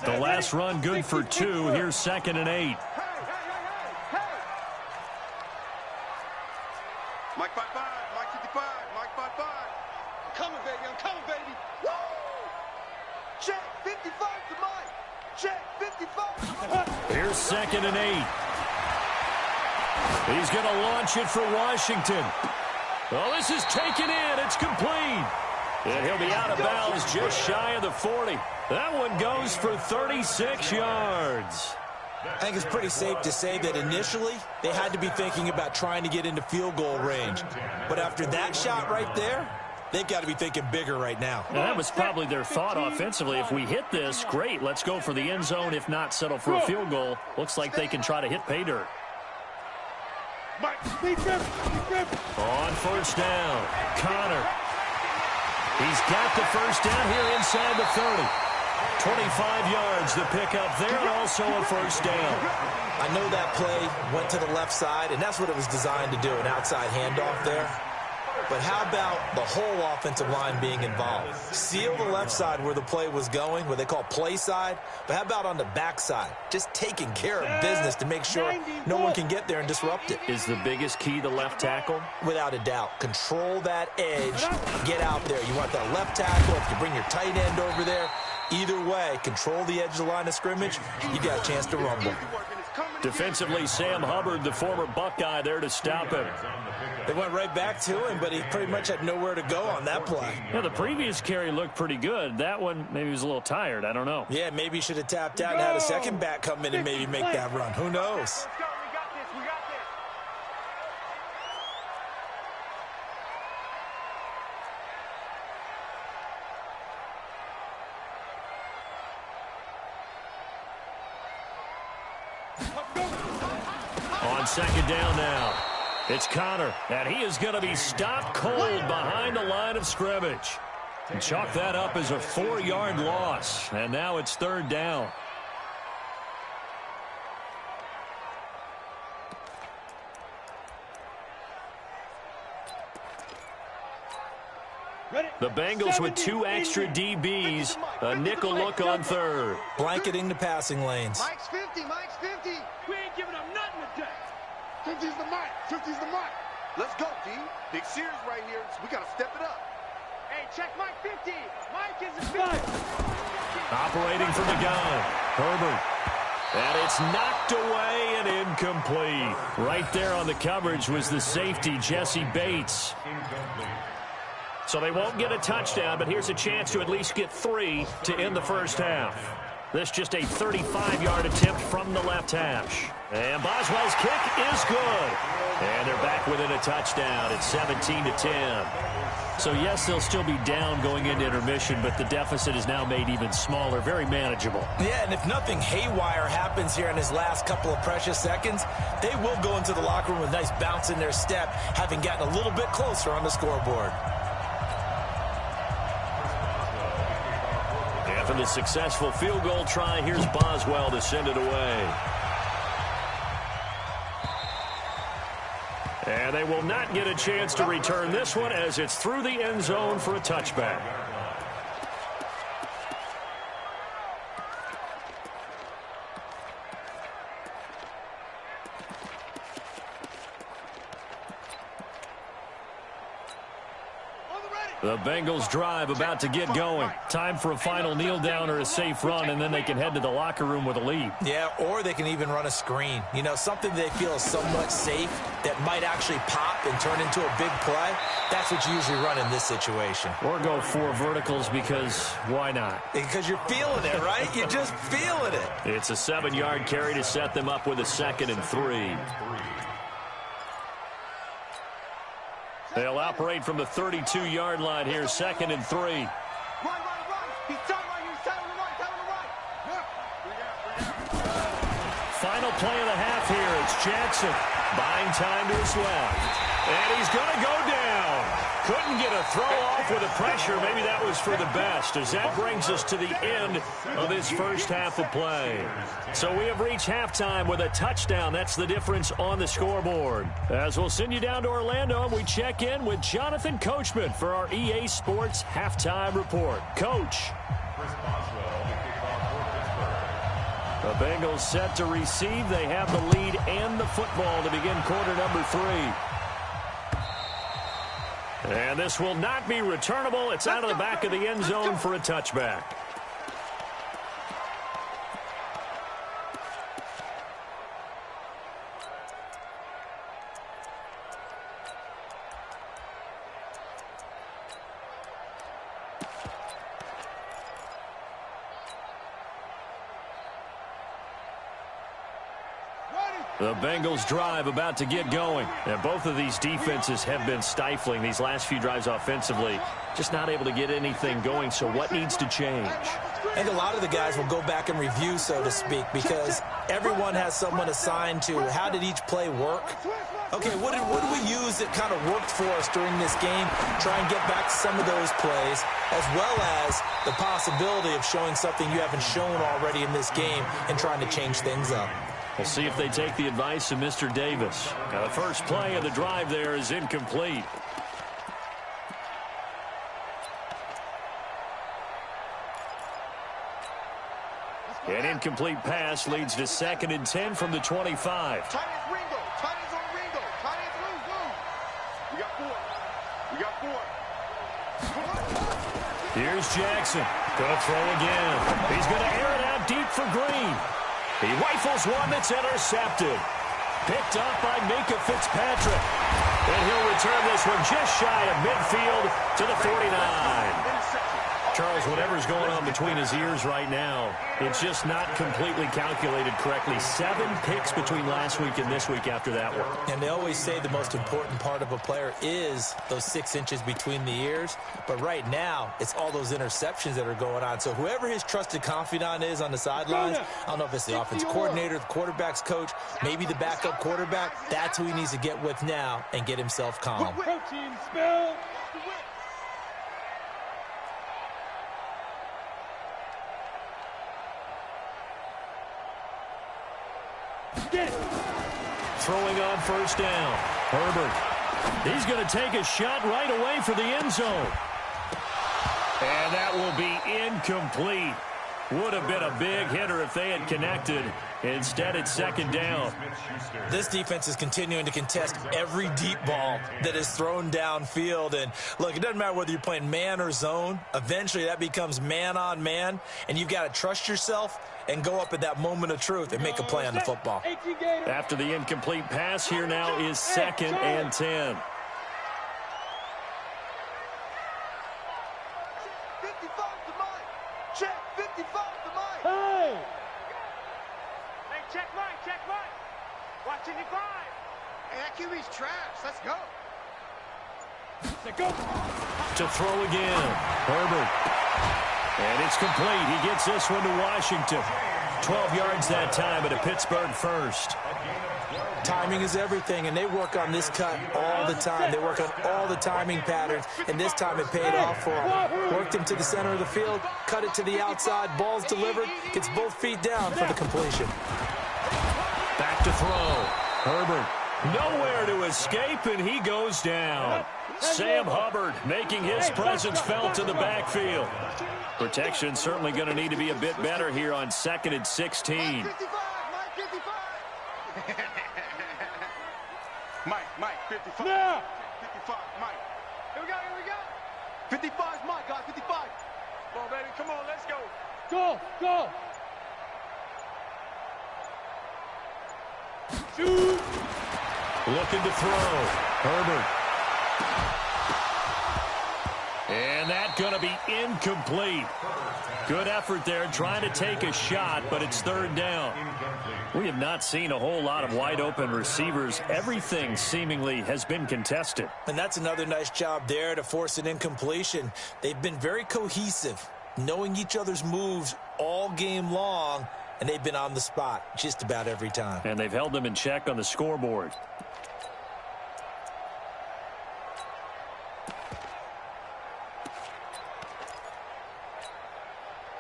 The last run good for 2. Here's 2nd and 8. Mike 5-5, Mike 55, Mike 5-5. I'm coming, baby. Woo! Check 55 to Mike. Check 55 to Mike. Here's 2nd and 8. He's going to launch it for Washington. Well, this is taken in. It's complete. And he'll be out of bounds just shy of the 40. That one goes for 36 yards. I think it's pretty safe to say that initially they had to be thinking about trying to get into field goal range. But after that shot right there, they've got to be thinking bigger right now. And that was probably their thought offensively. If we hit this, great, let's go for the end zone. If not, settle for a field goal. Looks like they can try to hit pay dirt. On first down, Connor. He's got the first down here inside the 30. 25 yards the pickup there, and also a first down. I know that play went to the left side, and that's what it was designed to do, an outside handoff there. But how about the whole offensive line being involved? Seal the left side where the play was going, what they call play side. But how about on the back side? Just taking care of business to make sure no one can get there and disrupt it. Is the biggest key the left tackle? Without a doubt. Control that edge. Get out there. You want that left tackle. If you bring your tight end over there, either way, control the edge of the line of scrimmage, you got a chance to rumble. Defensively, Sam Hubbard, the former Buckeye, there to stop him. They went right back to him, but he pretty much had nowhere to go on that play. Yeah, the previous carry looked pretty good. That one, maybe he was a little tired. I don't know. Yeah, maybe he should have tapped out and had a second back come in and maybe make that run. Who knows? On second down now, it's Connor, and he is going to be stopped cold behind the line of scrimmage. And chalk that up as a 4-yard loss. And now it's 3rd down. The Bengals with 2 extra DBs. A nickel look on 3rd. Blanketing the passing lanes. Mike's 50, Mike's 50. We ain't giving up nothing today. 50's the Mike, 50's the Mike. Let's go, D. Big series right here, so we got to step it up. Hey, check Mike 50. Mike is a 50. Operating from the gun. Herbert. And it's knocked away and incomplete. Right there on the coverage was the safety, Jesse Bates. So they won't get a touchdown, but here's a chance to at least get 3 to end the first half. This just a 35-yard attempt from the left hash. And Boswell's kick is good. And they're back within a touchdown. It's 17-10. So, yes, they'll still be down going into intermission, but the deficit is now made even smaller, very manageable. Yeah, and if nothing haywire happens here in his last couple of precious seconds, they will go into the locker room with a nice bounce in their step, having gotten a little bit closer on the scoreboard. After the successful field goal try, here's Boswell to send it away. And they will not get a chance to return this one as it's through the end zone for a touchback. The Bengals drive about to get going. Time for a final kneel down or a safe run, and then they can head to the locker room with a lead. Yeah, or they can even run a screen. You know, something they feel is somewhat safe that might actually pop and turn into a big play. That's what you usually run in this situation. Or go 4 verticals because why not? Because you're feeling it, right? You're just feeling it. It's a 7-yard carry to set them up with a 2nd and 3. They'll operate from the 32-yard line here, 2nd and 3. Run. He's tight right here. Tight on the right. Final play of the half here. It's Jackson buying time to his left. And he's going to go down. Couldn't get a throw off with the pressure. Maybe that was for the best, as that brings us to the end of this first half of play. So we have reached halftime with a touchdown. That's the difference on the scoreboard. As we'll send you down to Orlando, we check in with Jonathan Coachman for our EA Sports Halftime Report. Coach. The Bengals set to receive. They have the lead and the football to begin quarter number 3. And this will not be returnable. It's out of the back of the end zone for a touchback. The Bengals drive about to get going. And both of these defenses have been stifling these last few drives offensively. Just not able to get anything going. So what needs to change? I think a lot of the guys will go back and review, so to speak, because everyone has someone assigned to how did each play work. Okay, what did we use that kind of worked for us during this game? Try and get back to some of those plays, as well as the possibility of showing something you haven't shown already in this game and trying to change things up. We'll see if they take the advice of Mr. Davis. Now, the first play of the drive there is incomplete. An incomplete pass leads to 2nd and 10 from the 25. Tight ends Ringo. Tight ends on Ringo. Tight ends lose. We got 4. Here's Jackson. Gonna throw again. He's gonna air it out deep for Green. He rifles one that's intercepted. Picked up by Minka Fitzpatrick. And he'll return this one just shy of midfield to the 49. Charles, whatever's going on between his ears right now, it's just not completely calculated correctly. 7 picks between last week and this week after that one. And they always say the most important part of a player is those 6 inches between the ears. But right now, it's all those interceptions that are going on. So whoever his trusted confidant is on the sidelines, I don't know if it's the offense coordinator, the quarterback's coach, maybe the backup quarterback, that's who he needs to get with now and get himself calm. Throwing on first down. Herbert. He's going to take a shot right away for the end zone. And that will be incomplete. Would have been a big hitter if they had connected. Instead, it's second down. This defense is continuing to contest every deep ball that is thrown downfield. And, look, it doesn't matter whether you're playing man or zone. Eventually, that becomes man on man, and you've got to trust yourself and go up at that moment of truth and make a play on the football. After the incomplete pass, here now is 2nd and 10. 55 to Mike. Check 55 to Mike. Hey! Hey, check Mike. Watching you five. Hey, that QB's trash. Let's go. To throw again. Herbert. And it's complete. He gets this one to Washington. 12 yards that time, but a Pittsburgh first. Timing is everything, and they work on this cut all the time. They work on all the timing patterns, and this time it paid off for him. Worked him to the center of the field, cut it to the outside, ball's delivered, gets both feet down for the completion. Back to throw. Herbert. Nowhere to escape, and he goes down. Sam Hubbard making his presence felt in the backfield. Protection certainly going to need to be a bit better here on 2nd and 16. Mike 55. Yeah. 55, Mike. Here we go. 55 is Mike, guys. 55. Come on, baby. Come on, let's go. Go. Shoot. Looking to throw. Herbert. And that's going to be incomplete. Good effort there trying to take a shot, but it's 3rd down. We have not seen a whole lot of wide-open receivers. Everything seemingly has been contested. And that's another nice job there to force an incompletion. They've been very cohesive, knowing each other's moves all game long, and they've been on the spot just about every time. And they've held them in check on the scoreboard.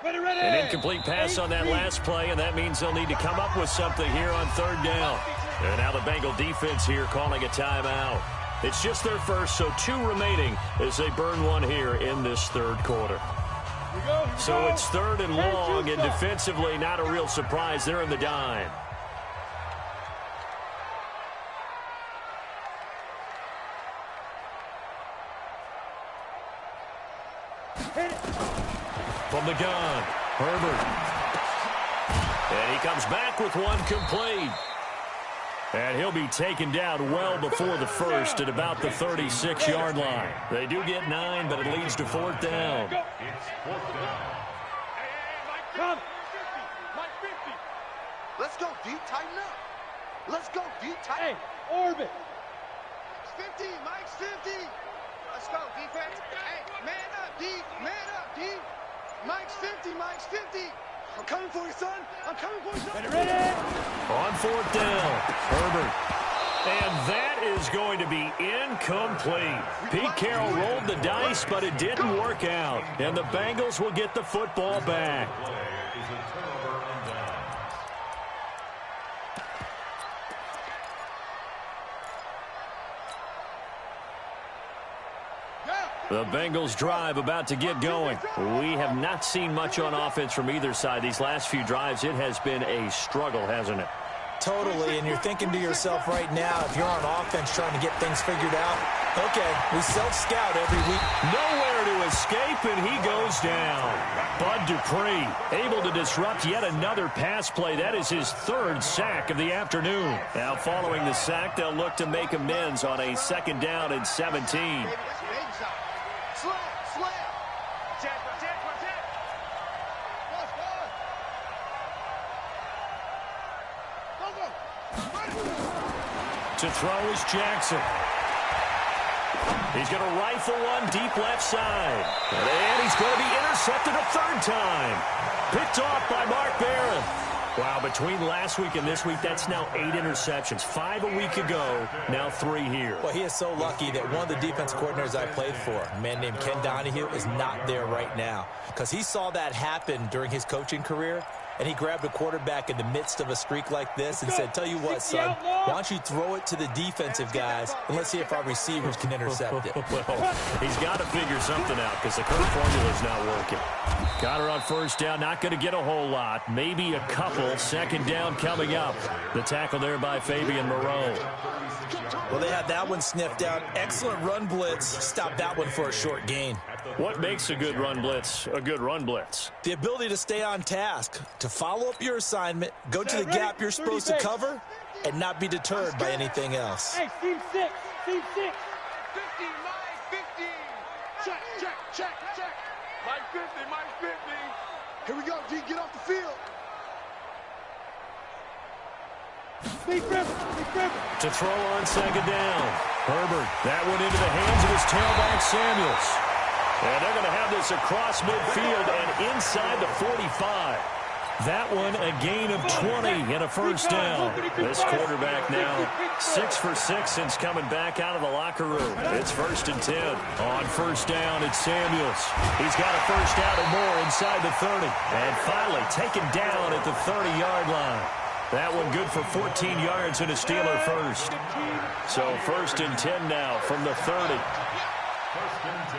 An incomplete pass on that last play, and that means they'll need to come up with something here on 3rd down. And now the Bengal defense here calling a timeout. It's just their first, so 2 remaining as they burn one here in this 3rd quarter. So it's 3rd and long, and defensively not a real surprise. They're in the dime. From the gun, Herbert. And he comes back with one complete. And he'll be taken down well before the first at about the 36-yard line. They do get 9, but it leads to 4th down. It's 4th down. Come. Mike 50. Let's go, D. Tighten up. Let's go, D. Tighten. Hey, orbit. Mike's 50. Mike's 50. Let's go, defense. Hey, man up, D. Man up, D. Mike's 50. Mike's 50. I'm coming for you, son. I'm coming for you, son. Ready. On 4th down, Herbert. And that is going to be incomplete. Pete Carroll rolled the dice, but it didn't work out. And the Bengals will get the football back. The Bengals drive about to get going. We have not seen much on offense from either side. These last few drives, it has been a struggle, hasn't it? Totally, and you're thinking to yourself right now, if you're on offense trying to get things figured out, okay, we self-scout every week. Nowhere to escape, and he goes down. Bud Dupree able to disrupt yet another pass play. That is his 3rd sack of the afternoon. Now, following the sack, they'll look to make amends on a 2nd down and 17. To throw is Jackson. He's going to rifle one deep left side. And he's going to be intercepted a 3rd time. Picked off by Mark Barron. Wow, between last week and this week, that's now 8 interceptions. 5 a week ago, now 3 here. Well, he is so lucky that one of the defense coordinators I played for, a man named Ken Donahue, is not there right now. Because he saw that happen during his coaching career, and he grabbed a quarterback in the midst of a streak like this and said, tell you what, son, why don't you throw it to the defensive guys, and let's see if our receivers can intercept it. Well, he's got to figure something out because the current formula's not working. Connor on first down, not going to get a whole lot, maybe a couple. Second down coming up. The tackle there by Fabian Moreau. Well, they had that one sniffed out. Excellent run blitz. Stopped that one for a short gain. What makes a good run blitz a good run blitz? The ability to stay on task, to follow up your assignment, go to the gap you're supposed to cover, and not be deterred by anything else. Hey, team 6, team 6. 50, line 50. Check, check, check, check. Line 50, line 50. Here we go, D, get off the field. To throw on second down. Herbert, that one into the hands of his tailback, Samuels. And they're going to have this across midfield and inside the 45. That one a gain of 20 and a first down. This quarterback now 6 for 6 since coming back out of the locker room. It's 1st and 10. On first down, it's Samuels. He's got a first down and more inside the 30. And finally taken down at the 30-yard line. That one good for 14 yards and a Steeler first. So 1st and 10 now from the 30.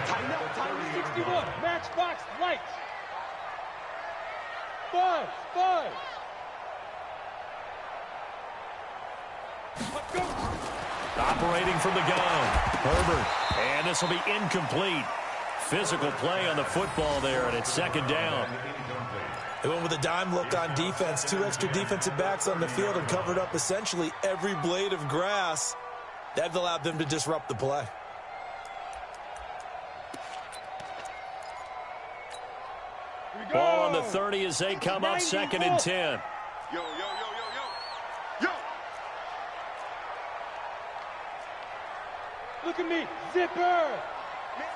Tighten up, tighten 61. Matchbox lights. Buzz. Let's go. Operating from the gun. Herbert. And this will be incomplete. Physical play on the football there, and it's 2nd down. They went with a dime look on defense. 2 extra defensive backs on the field and covered up essentially every blade of grass. That allowed them to disrupt the play. Ball on the 30 as they come up 2nd and 10. Yo. Look at me. Zipper. Man,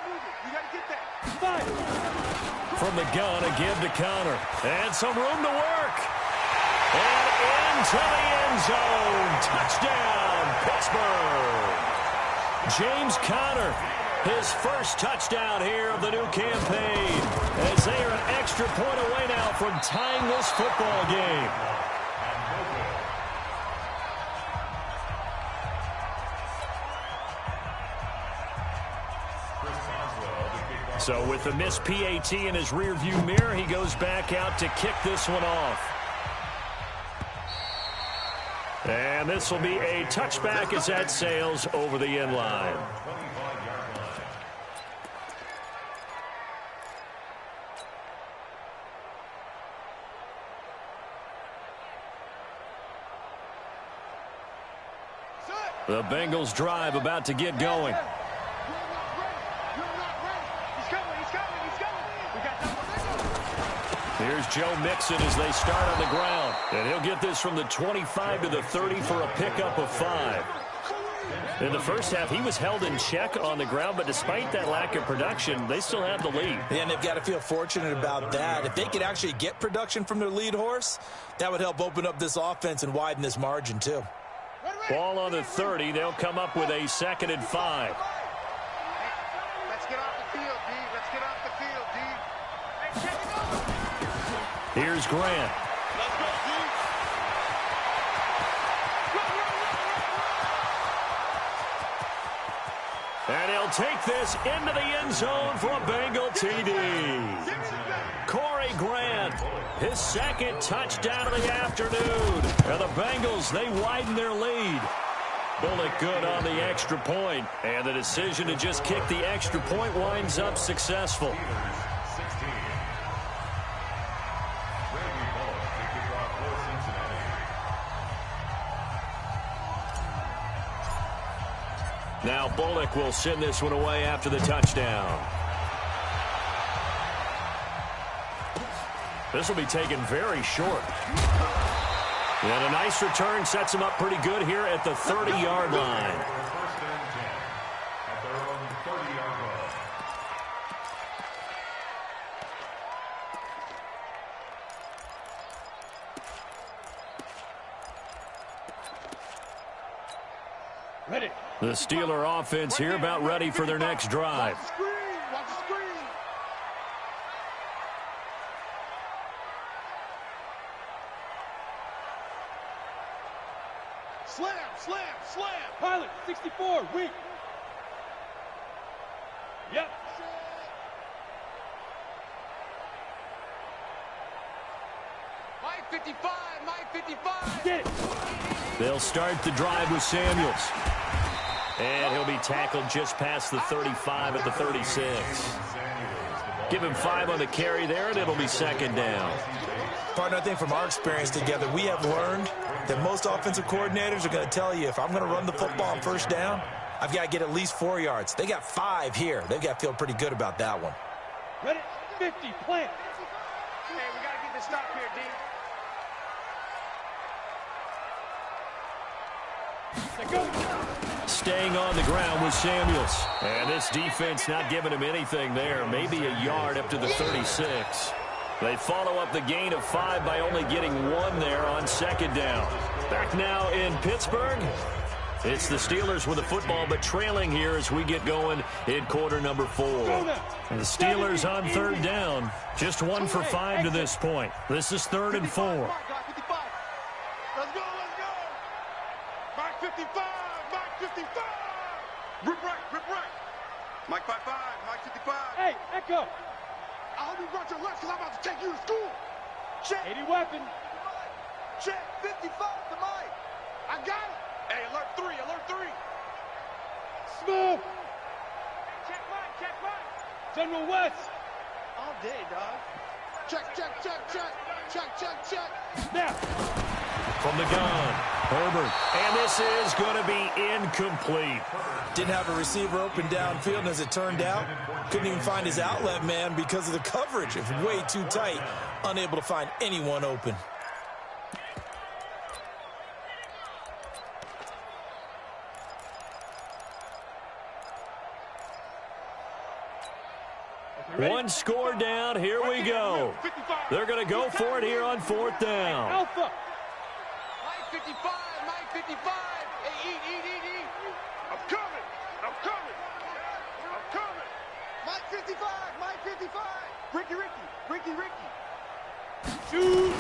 move it. You got to get that. 5. From the gun, a give to Connor. And some room to work. And into the end zone. Touchdown, Pittsburgh. James Conner, his first touchdown here of the new campaign. As they are an extra point away now from tying this football game. So with the missed PAT in his rearview mirror, he goes back out to kick this one off. And this will be a touchback as that sails over the end line. The Bengals drive about to get going. Here's Joe Mixon as they start on the ground. And he'll get this from the 25 to the 30 for a pickup of 5. In the first half, he was held in check on the ground, but despite that lack of production, they still have the lead. Yeah, and they've got to feel fortunate about that. If they could actually get production from their lead horse, that would help open up this offense and widen this margin too. Ball on the 30. They'll come up with a 2nd and 5. Let's get off the field, D. Let's get off the field, D. Here's Grant. Let's go, D. And he'll take this into the end zone for a Bengal TD. Corey Grant, his 2nd touchdown of the afternoon. And the Bengals, they widen their lead. Bullock good on the extra point. And the decision to just kick the extra point winds up successful. Now Bullock will send this one away after the touchdown. This will be taken very short. And a nice return sets him up pretty good here at the 30-yard line. Ready. The Steeler offense here about ready for their next drive. Watch the screen. Slam, slam, slam. Pilot, 64, weak. Yep. Mike 55, Mike 55. Get it. They'll start the drive with Samuels. And he'll be tackled just past the 35 at the 36. Give him 5 on the carry there, and it'll be second down. Partner, I think from our experience together, we have learned that most offensive coordinators are going to tell you, if I'm going to run the football on first down, I've got to get at least 4 yards. They got 5 here. They've got to feel pretty good about that one. Ready? 50, plant. Hey, we got to get this stop here, D. Staying on the ground with Samuels. And this defense not giving him anything there. Maybe a yard up to the 36. They follow up the gain of 5 by only getting 1 there on second down. Back now in Pittsburgh. It's the Steelers with the football, but trailing here as we get going in quarter number 4. And the Steelers on third down. Just 1 for 5 to this point. This is 3rd and 4. Let's go, let's go. Mike 55, Mike 55. Rip right. Mike 55, Mike 55. Hey, Echo. I hope you brought your lunch because I'm about to take you to school. Check. 80 weapon. Check. 55 to Mike. I got it. Hey, alert 3, alert 3. Smooth. Check Mike. General West. All day, dog. Check. Now. From the gun, Herbert. And this is going to be incomplete. Didn't have a receiver open downfield, and as it turned out, couldn't even find his outlet man because of the coverage. It was way too tight, unable to find anyone open. One score down. Here we go. They're going to go for it here on 4th down. Alpha. Mike 55, Mike 55. Hey, eat. I'm coming. Mike 55, Mike 55. Ricky. Shoot.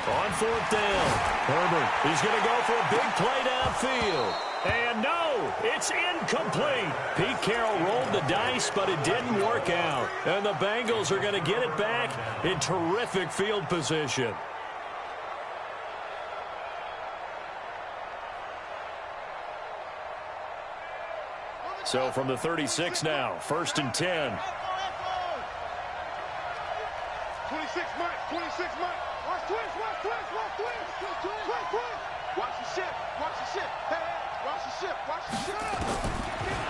On 4th down, Herbert, he's going to go for a big play downfield. And no, it's incomplete. Pete Carroll rolled the dice, but it didn't work out. And the Bengals are going to get it back in terrific field position. So from the 36 now, 1st and 10. 26 Mike. Watch twins. Watch the ship. Hey, watch the ship.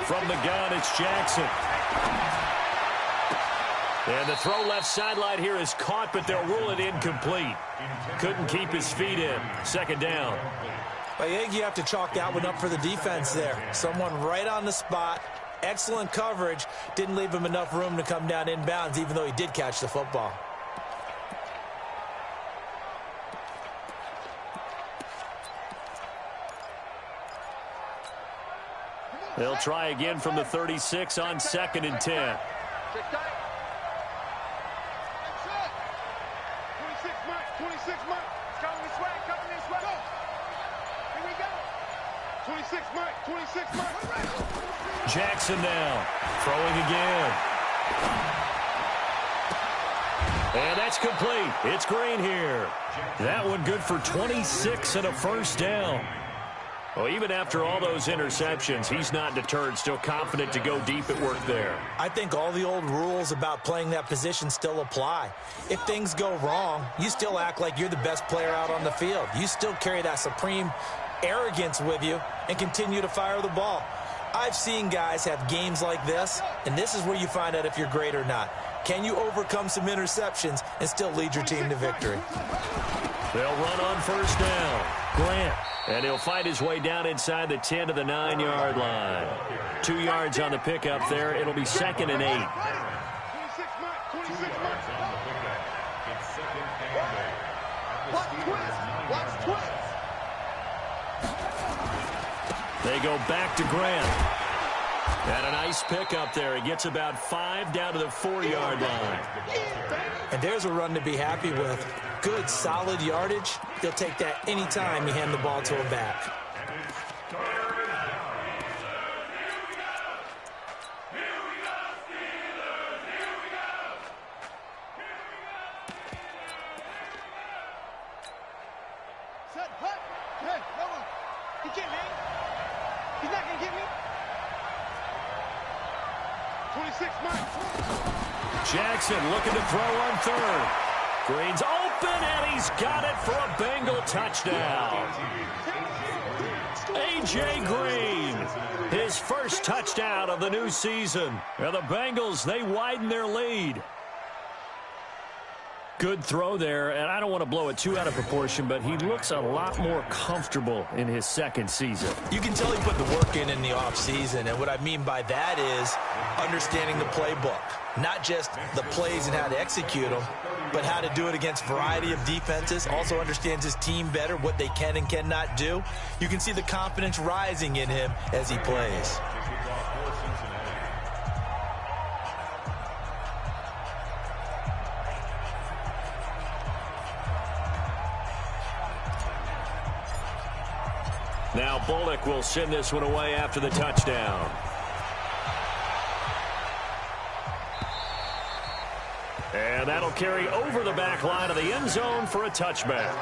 From the gun, it's Jackson. And the throw left sideline here is caught, but they'll rule it incomplete. Couldn't keep his feet in. Second down. I think you have to chalk that one up for the defense there. Someone right on the spot. Excellent coverage. Didn't leave him enough room to come down inbounds, even though he did catch the football. They'll try again from the 36 on 2nd and 10. 26 Mike. Coming this way. Go. Here we go. 26 Mike. Jackson now, throwing again. And that's complete. It's Green here. That one good for 26 and a first down. Well, even after all those interceptions, he's not deterred, still confident to go deep at work there. I think all the old rules about playing that position still apply. If things go wrong, you still act like you're the best player out on the field. You still carry that supreme arrogance with you and continue to fire the ball. I've seen guys have games like this, and this is where you find out if you're great or not. Can you overcome some interceptions and still lead your team to victory? They'll run on first down. Grant. And he'll fight his way down inside the 10 to the 9-yard line. 2 yards on the pickup there. It'll be 2nd and 8. They go back to Grant. And a nice pickup there. He gets about 5 down to the 4-yard line. And there's a run to be happy with. Good, solid yardage. He'll take that anytime you hand the ball to him back. Jackson looking to throw on third. Green's open, and he's got it for a Bengal touchdown. A.J. Green, his first touchdown of the new season. And the Bengals, they widen their lead. Good throw there, and I don't want to blow it too out of proportion, but he looks a lot more comfortable in his second season. You can tell he put the work in the offseason, and what I mean by that is understanding the playbook. Not just the plays and how to execute them, but how to do it against a variety of defenses. Also understands his team better, what they can and cannot do. You can see the confidence rising in him as he plays. Now Bullock will send this one away after the touchdown. And that'll carry over the back line of the end zone for a touchback.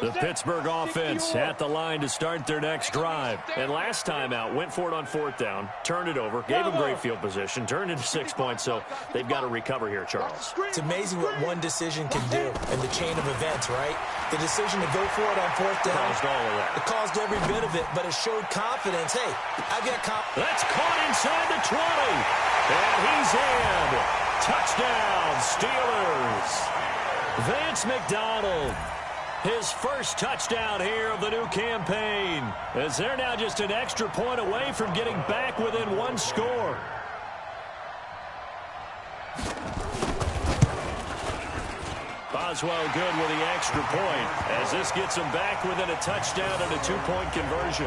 The Pittsburgh offense at the line to start their next drive. And last time out, went for it on fourth down, turned it over, gave them great field position, turned into 6 points, so they've got to recover here, Charles. It's amazing what one decision can do in the chain of events, right? The decision to go for it on fourth down. Caused all of that. It caused every bit of it, but it showed confidence. Hey, I've got confidence. That's caught inside the 20. And he's in. Touchdown, Steelers. Vance McDonald. His first touchdown here of the new campaign, as they're now just an extra point away from getting back within one score. Boswell good with the extra point, as this gets them back within a touchdown and a two-point conversion.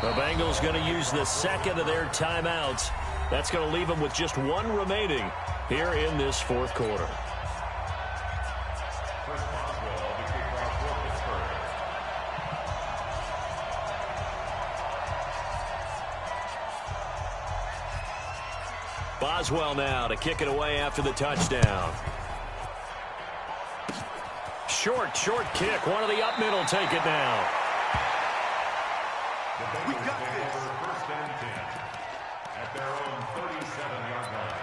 The Bengals going to use the second of their timeouts. That's going to leave them with just one remaining here in this fourth quarter. Boswell now to kick it away after the touchdown. Short kick. One of the up middle take it now. We got this. First and 10 at their own 37-yard line.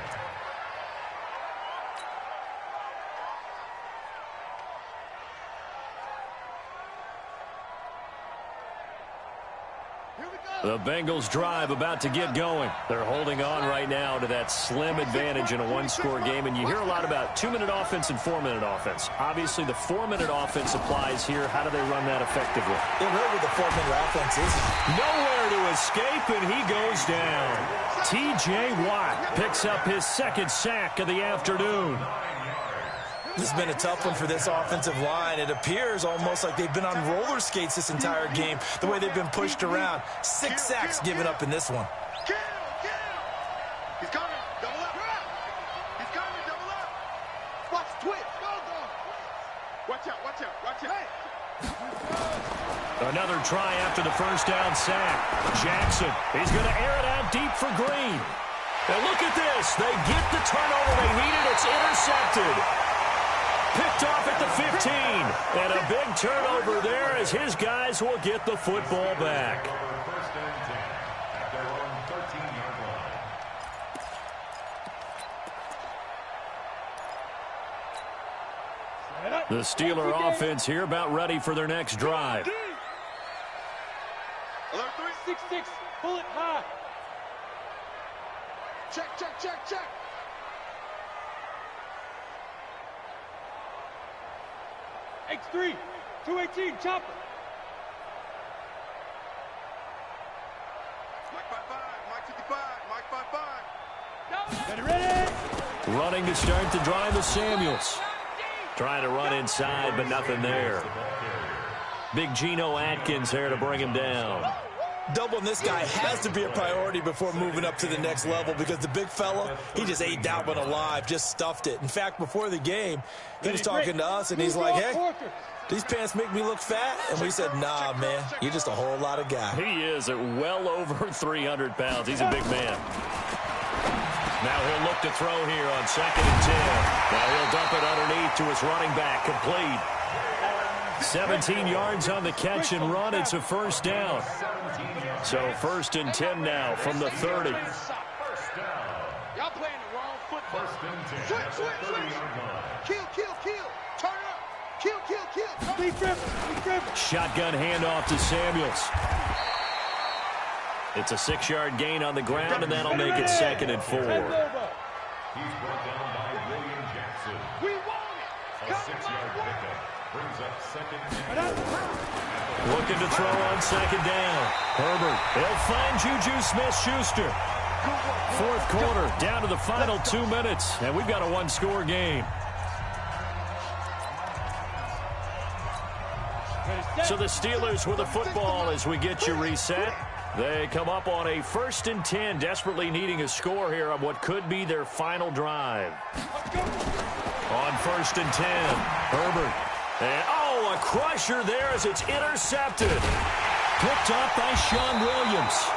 The Bengals drive about to get going. They're holding on right now to that slim advantage in a one-score game, and you hear a lot about 2-minute offense and 4-minute offense. Obviously, the 4-minute offense applies here. How do they run that effectively? They've heard what the 4-minute offense is. Nowhere to escape, and he goes down. T.J. Watt picks up his second sack of the afternoon. This has been a tough one for this offensive line. It appears almost like they've been on roller skates this entire game, the way they've been pushed around. 6 sacks given up in this one. He's coming. Double up. He's coming. Double up. Watch, twitch. Go. Watch out. Another try after the first down sack. Jackson, he's going to air it out deep for Green. And look at this. They get the turnover they needed. It's intercepted. Picked off at the 15. And a big turnover there as his guys will get the football back. First and 10 at their own 13-yard line. The Steeler offense here about ready for their next drive. Alert 3-6-6. Pull it high. Check. X3, 218, chopper. Mike 55, Mike 55, Mike 55. Ready. Running to start the drive is Samuels. Trying to run inside, but nothing there. Big Geno Atkins there to bring him down. Doubling this guy has to be a priority before moving up to the next level, because the big fella, he just ate that one alive, just stuffed it. In fact, before the game, he was talking to us, and he's like, hey, these pants make me look fat? And we said, nah, man, you're just a whole lot of guy. He is at well over 300 pounds. He's a big man. Now he'll look to throw here on 2nd and 10. Now he'll dump it underneath to his running back, complete. 17 yards on the catch and run. It's a first down. So 1st and 10 now from the 30. Y'all playing the wrong football. Switch. Kill. Turn up. Kill. Defense. Shotgun handoff to Samuels. It's a 6-yard gain on the ground, and that'll make it 2nd and 4. He's brought down by William Jackson. We want it. A 6-yard pickup brings up 2nd and 4. Looking to throw on 2nd down. Herbert. He'll find Juju Smith-Schuster. 4th quarter, down to the final 2 minutes, and we've got a 1-score game. So the Steelers with the football as we get you reset. They come up on a 1st and 10, desperately needing a score here on what could be their final drive. On 1st and 10, Herbert. And, a crusher there as it's intercepted. Picked up by Sean Williams.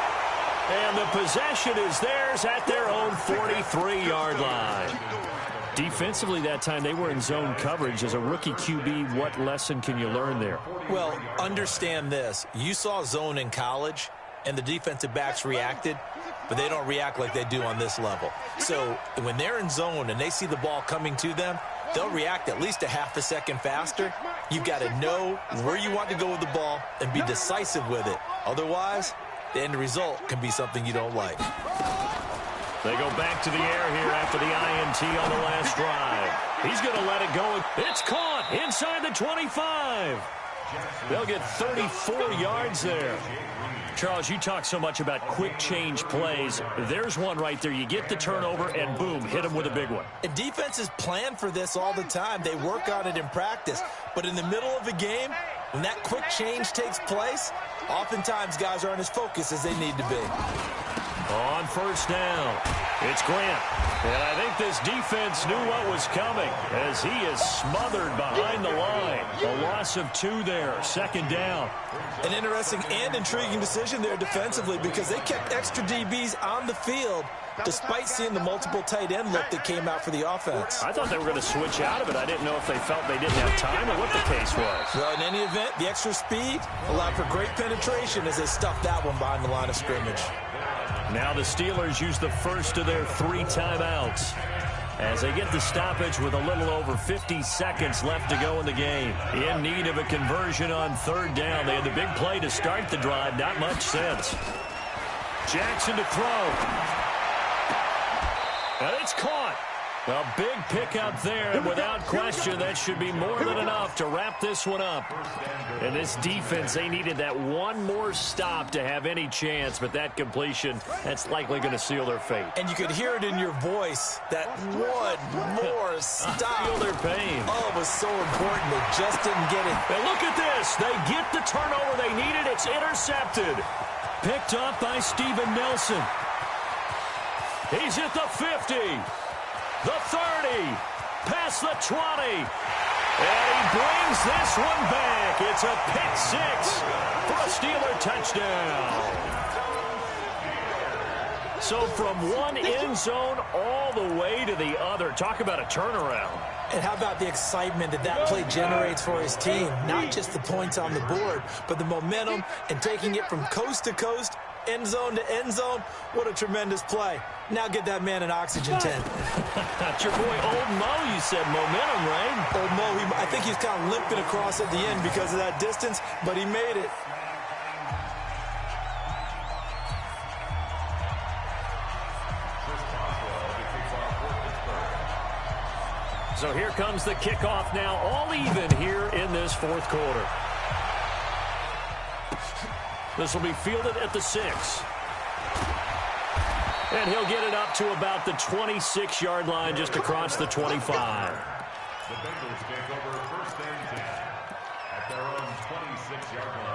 And the possession is theirs at their own 43-yard line. Defensively that time, they were in zone coverage. As a rookie QB, what lesson can you learn there? Well, understand this. You saw zone in college, and the defensive backs reacted, but they don't react like they do on this level. So when they're in zone and they see the ball coming to them, they'll react at least a half a second faster. You've got to know where you want to go with the ball and be decisive with it. Otherwise, the end result can be something you don't like. They go back to the air here after the INT on the last drive. He's going to let it go. It's caught inside the 25. They'll get 34 yards there. Charles, you talk so much about quick change plays. There's one right there. You get the turnover, and boom, hit them with a big one. And defenses plan for this all the time. They work on it in practice. But in the middle of a game, when that quick change takes place, oftentimes guys aren't as focused as they need to be. On 1st down, it's Grant. And I think this defense knew what was coming as he is smothered behind the line. A loss of 2 there, 2nd down. An interesting and intriguing decision there defensively because they kept extra DBs on the field despite seeing the multiple tight end look that came out for the offense. I thought they were going to switch out of it. I didn't know if they felt they didn't have time or what the case was. Well, in any event, the extra speed allowed for great penetration as they stuffed that one behind the line of scrimmage. Now the Steelers use the first of their 3 timeouts as they get the stoppage with a little over 50 seconds left to go in the game. In need of a conversion on 3rd down. They had the big play to start the drive. Not much sense. Jackson to throw. And it's caught. A big pickup there, and without question, that should be more than enough to wrap this one up. And this defense, they needed that one more stop to have any chance, but that completion, that's likely going to seal their fate. And you could hear it in your voice, that one more stop. I feel their pain. Oh, it was so important. They just didn't get it. And look at this. They get the turnover they needed. It's intercepted. Picked up by Steven Nelson. He's at the 50. The 30, past the 20, and he brings this one back. It's a pick 6 for a Steeler touchdown. So from one end zone all the way to the other. Talk about a turnaround. And how about the excitement that play generates for his team? Not just the points on the board, but the momentum and taking it from coast to coast, end zone to end zone. What a tremendous play. Now get that man an oxygen tent. That's your boy Old Mo, you said. Momentum, right? Old Mo, I think he's kind of limping across at the end because of that distance, but he made it. So here comes the kickoff now, all even here in this 4th quarter. This will be fielded at the 6. And he'll get it up to about the 26-yard line, just across the 25. The Bengals take over 1st and 10 at their own 26-yard line.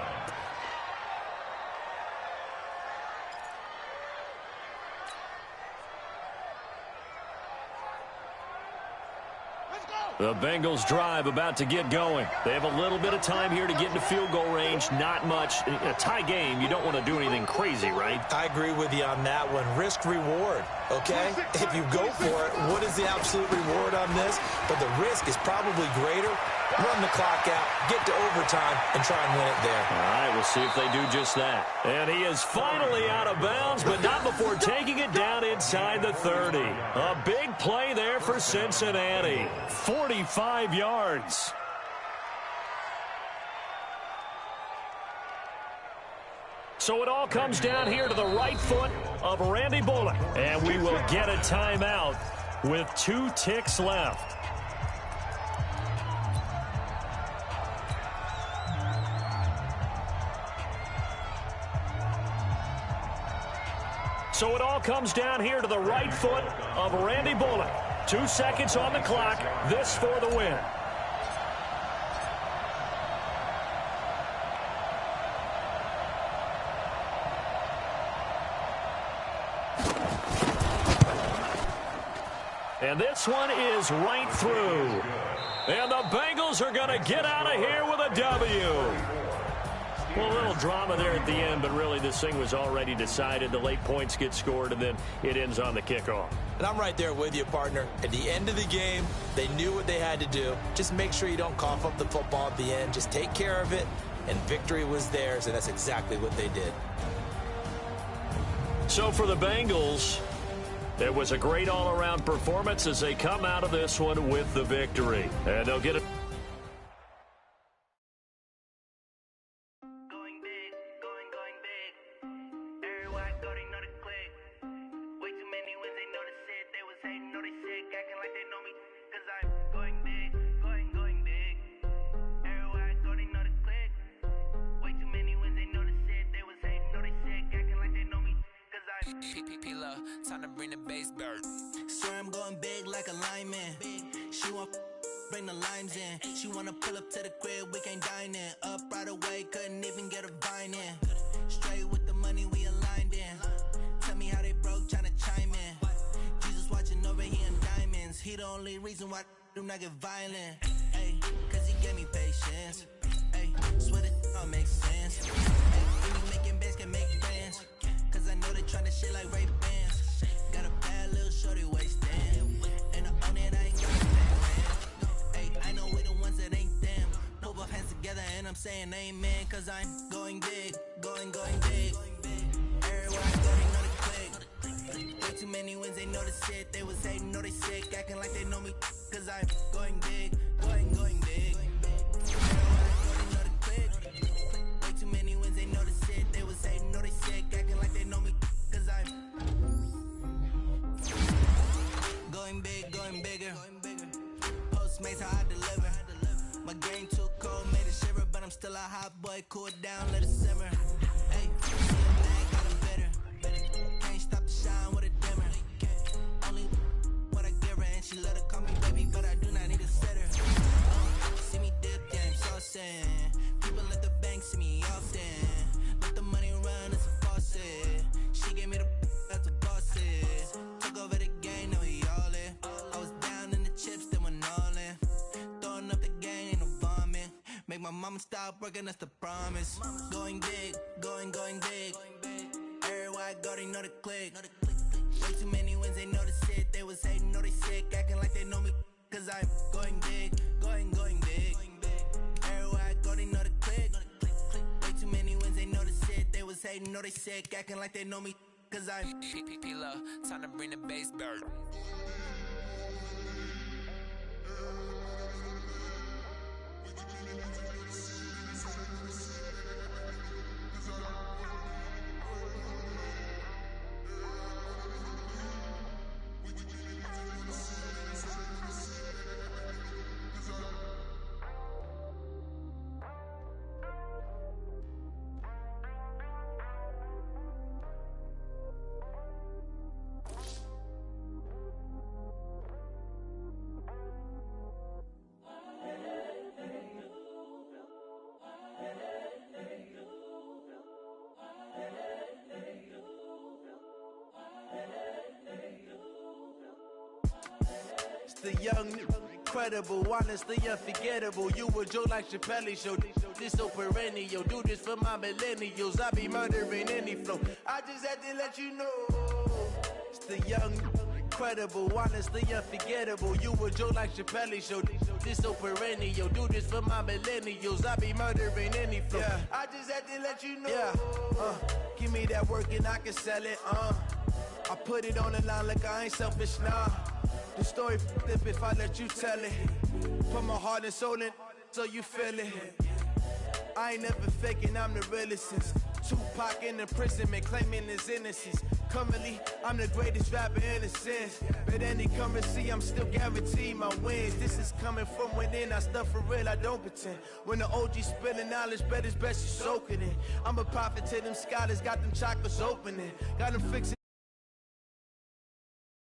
The Bengals drive about to get going. They have a little bit of time here to get into field goal range. Not much. In a tie game, you don't want to do anything crazy, right? I agree with you on that one. Risk reward, okay? If you go for it, what is the absolute reward on this? But the risk is probably greater run the clock out, get to overtime, and try and win it there. All right, we'll see if they do just that. And he is finally out of bounds, but not before taking it down inside the 30. A big play there for Cincinnati. 45 yards. So it all comes down here to the right foot of Randy Bullock. And we will get a timeout with 2 ticks left. So it all comes down here to the right foot of Randy Bullock. 2 seconds on the clock. This for the win. And this one is right through. And the Bengals are going to get out of here with a W. Well, a little drama there at the end, but really this thing was already decided. The late points get scored, and then it ends on the kickoff. And I'm right there with you, partner. At the end of the game, they knew what they had to do. Just make sure you don't cough up the football at the end. Just take care of it, and victory was theirs, and that's exactly what they did. So for the Bengals, it was a great all-around performance as they come out of this one with the victory. And they'll get it. Time to bring the bass bird. Swear I'm going big like a lineman. She want bring the limes in. She wanna pull up to the crib, we can't dine in. Up right away, couldn't even get a vine in. Straight with the money we aligned in. Tell me how they broke, tryna chime in. Jesus watching over here in diamonds. He the only reason why I do not get violent. Ay, cause he gave me patience. Ay, swear that all makes sense. Ay, when you making bands can make friends. Cause I know they tryna shit like Ray Bans. Got a bad little shorty waist in. And I own it, I ain't got a plan. Hey, I know we the ones that ain't them. Put both hands together and I'm saying amen. Cause I'm going big, going big. Everywhere I go, they know the click. Way too many wins, they know the shit. They was hating, know they sick, acting like they know me. Cause I'm going big, going big. Everywhere I go, they know the click. Way too many wins, they know the shit. They was hating, know they sick, acting like they know me. Cause I'm going bigger. Postmates how I deliver. My game too cold, made it shiver, but I'm still a hot boy. Cool it down, let it simmer. Hey, see a man, got him better. Can't stop the shine with a dimmer. Only what I give her, and she let her call me baby, but I do not need a sitter. See me dip, yeah, I'm saucing. People at the bank see me often. Let the money run, it's a faucet. She gave me the that's a boss is. Took over the game, now we all in. I was down in the chips, then went all in. Throwing up the game, ain't no vomit. Make my mama stop working, that's the promise. Going big, going big. Everywhere I go, they know the click. Way too many wins, they know the shit. They was hating, know they sick, acting like they know me. Cause I'm going big, going big. Everywhere I go, they know the click. Way too many wins, they know the shit. They was hating, know they sick, acting like they know me. Cause I'm P-P-P-Love, time to bring the bass bird. The young, incredible, honestly unforgettable. You a joke like Chappelle Show. This so perennial. Do this for my millennials. I be murdering any flow. I just had to let you know. It's the young, incredible, honestly unforgettable. You a joke like Chappelle show. This so perennial. Do this for my millennials. I be murdering any flow. Yeah. I just had to let you know. Yeah. Give me that work and I can sell it. I put it on the line like I ain't selfish, nah. The story flip if I let you tell it. Put my heart and soul in so you feel it. I ain't never faking, I'm the realest since Tupac in imprisonment, claiming his innocence. Currently, I'm the greatest rapper in a sense. But any currency, I'm still guaranteed my wins. This is coming from within, I stuff for real, I don't pretend. When the OG spilling knowledge, bet it's best you soak it in. I'm a prophet to them scholars, got them chakras opening. Got them fixing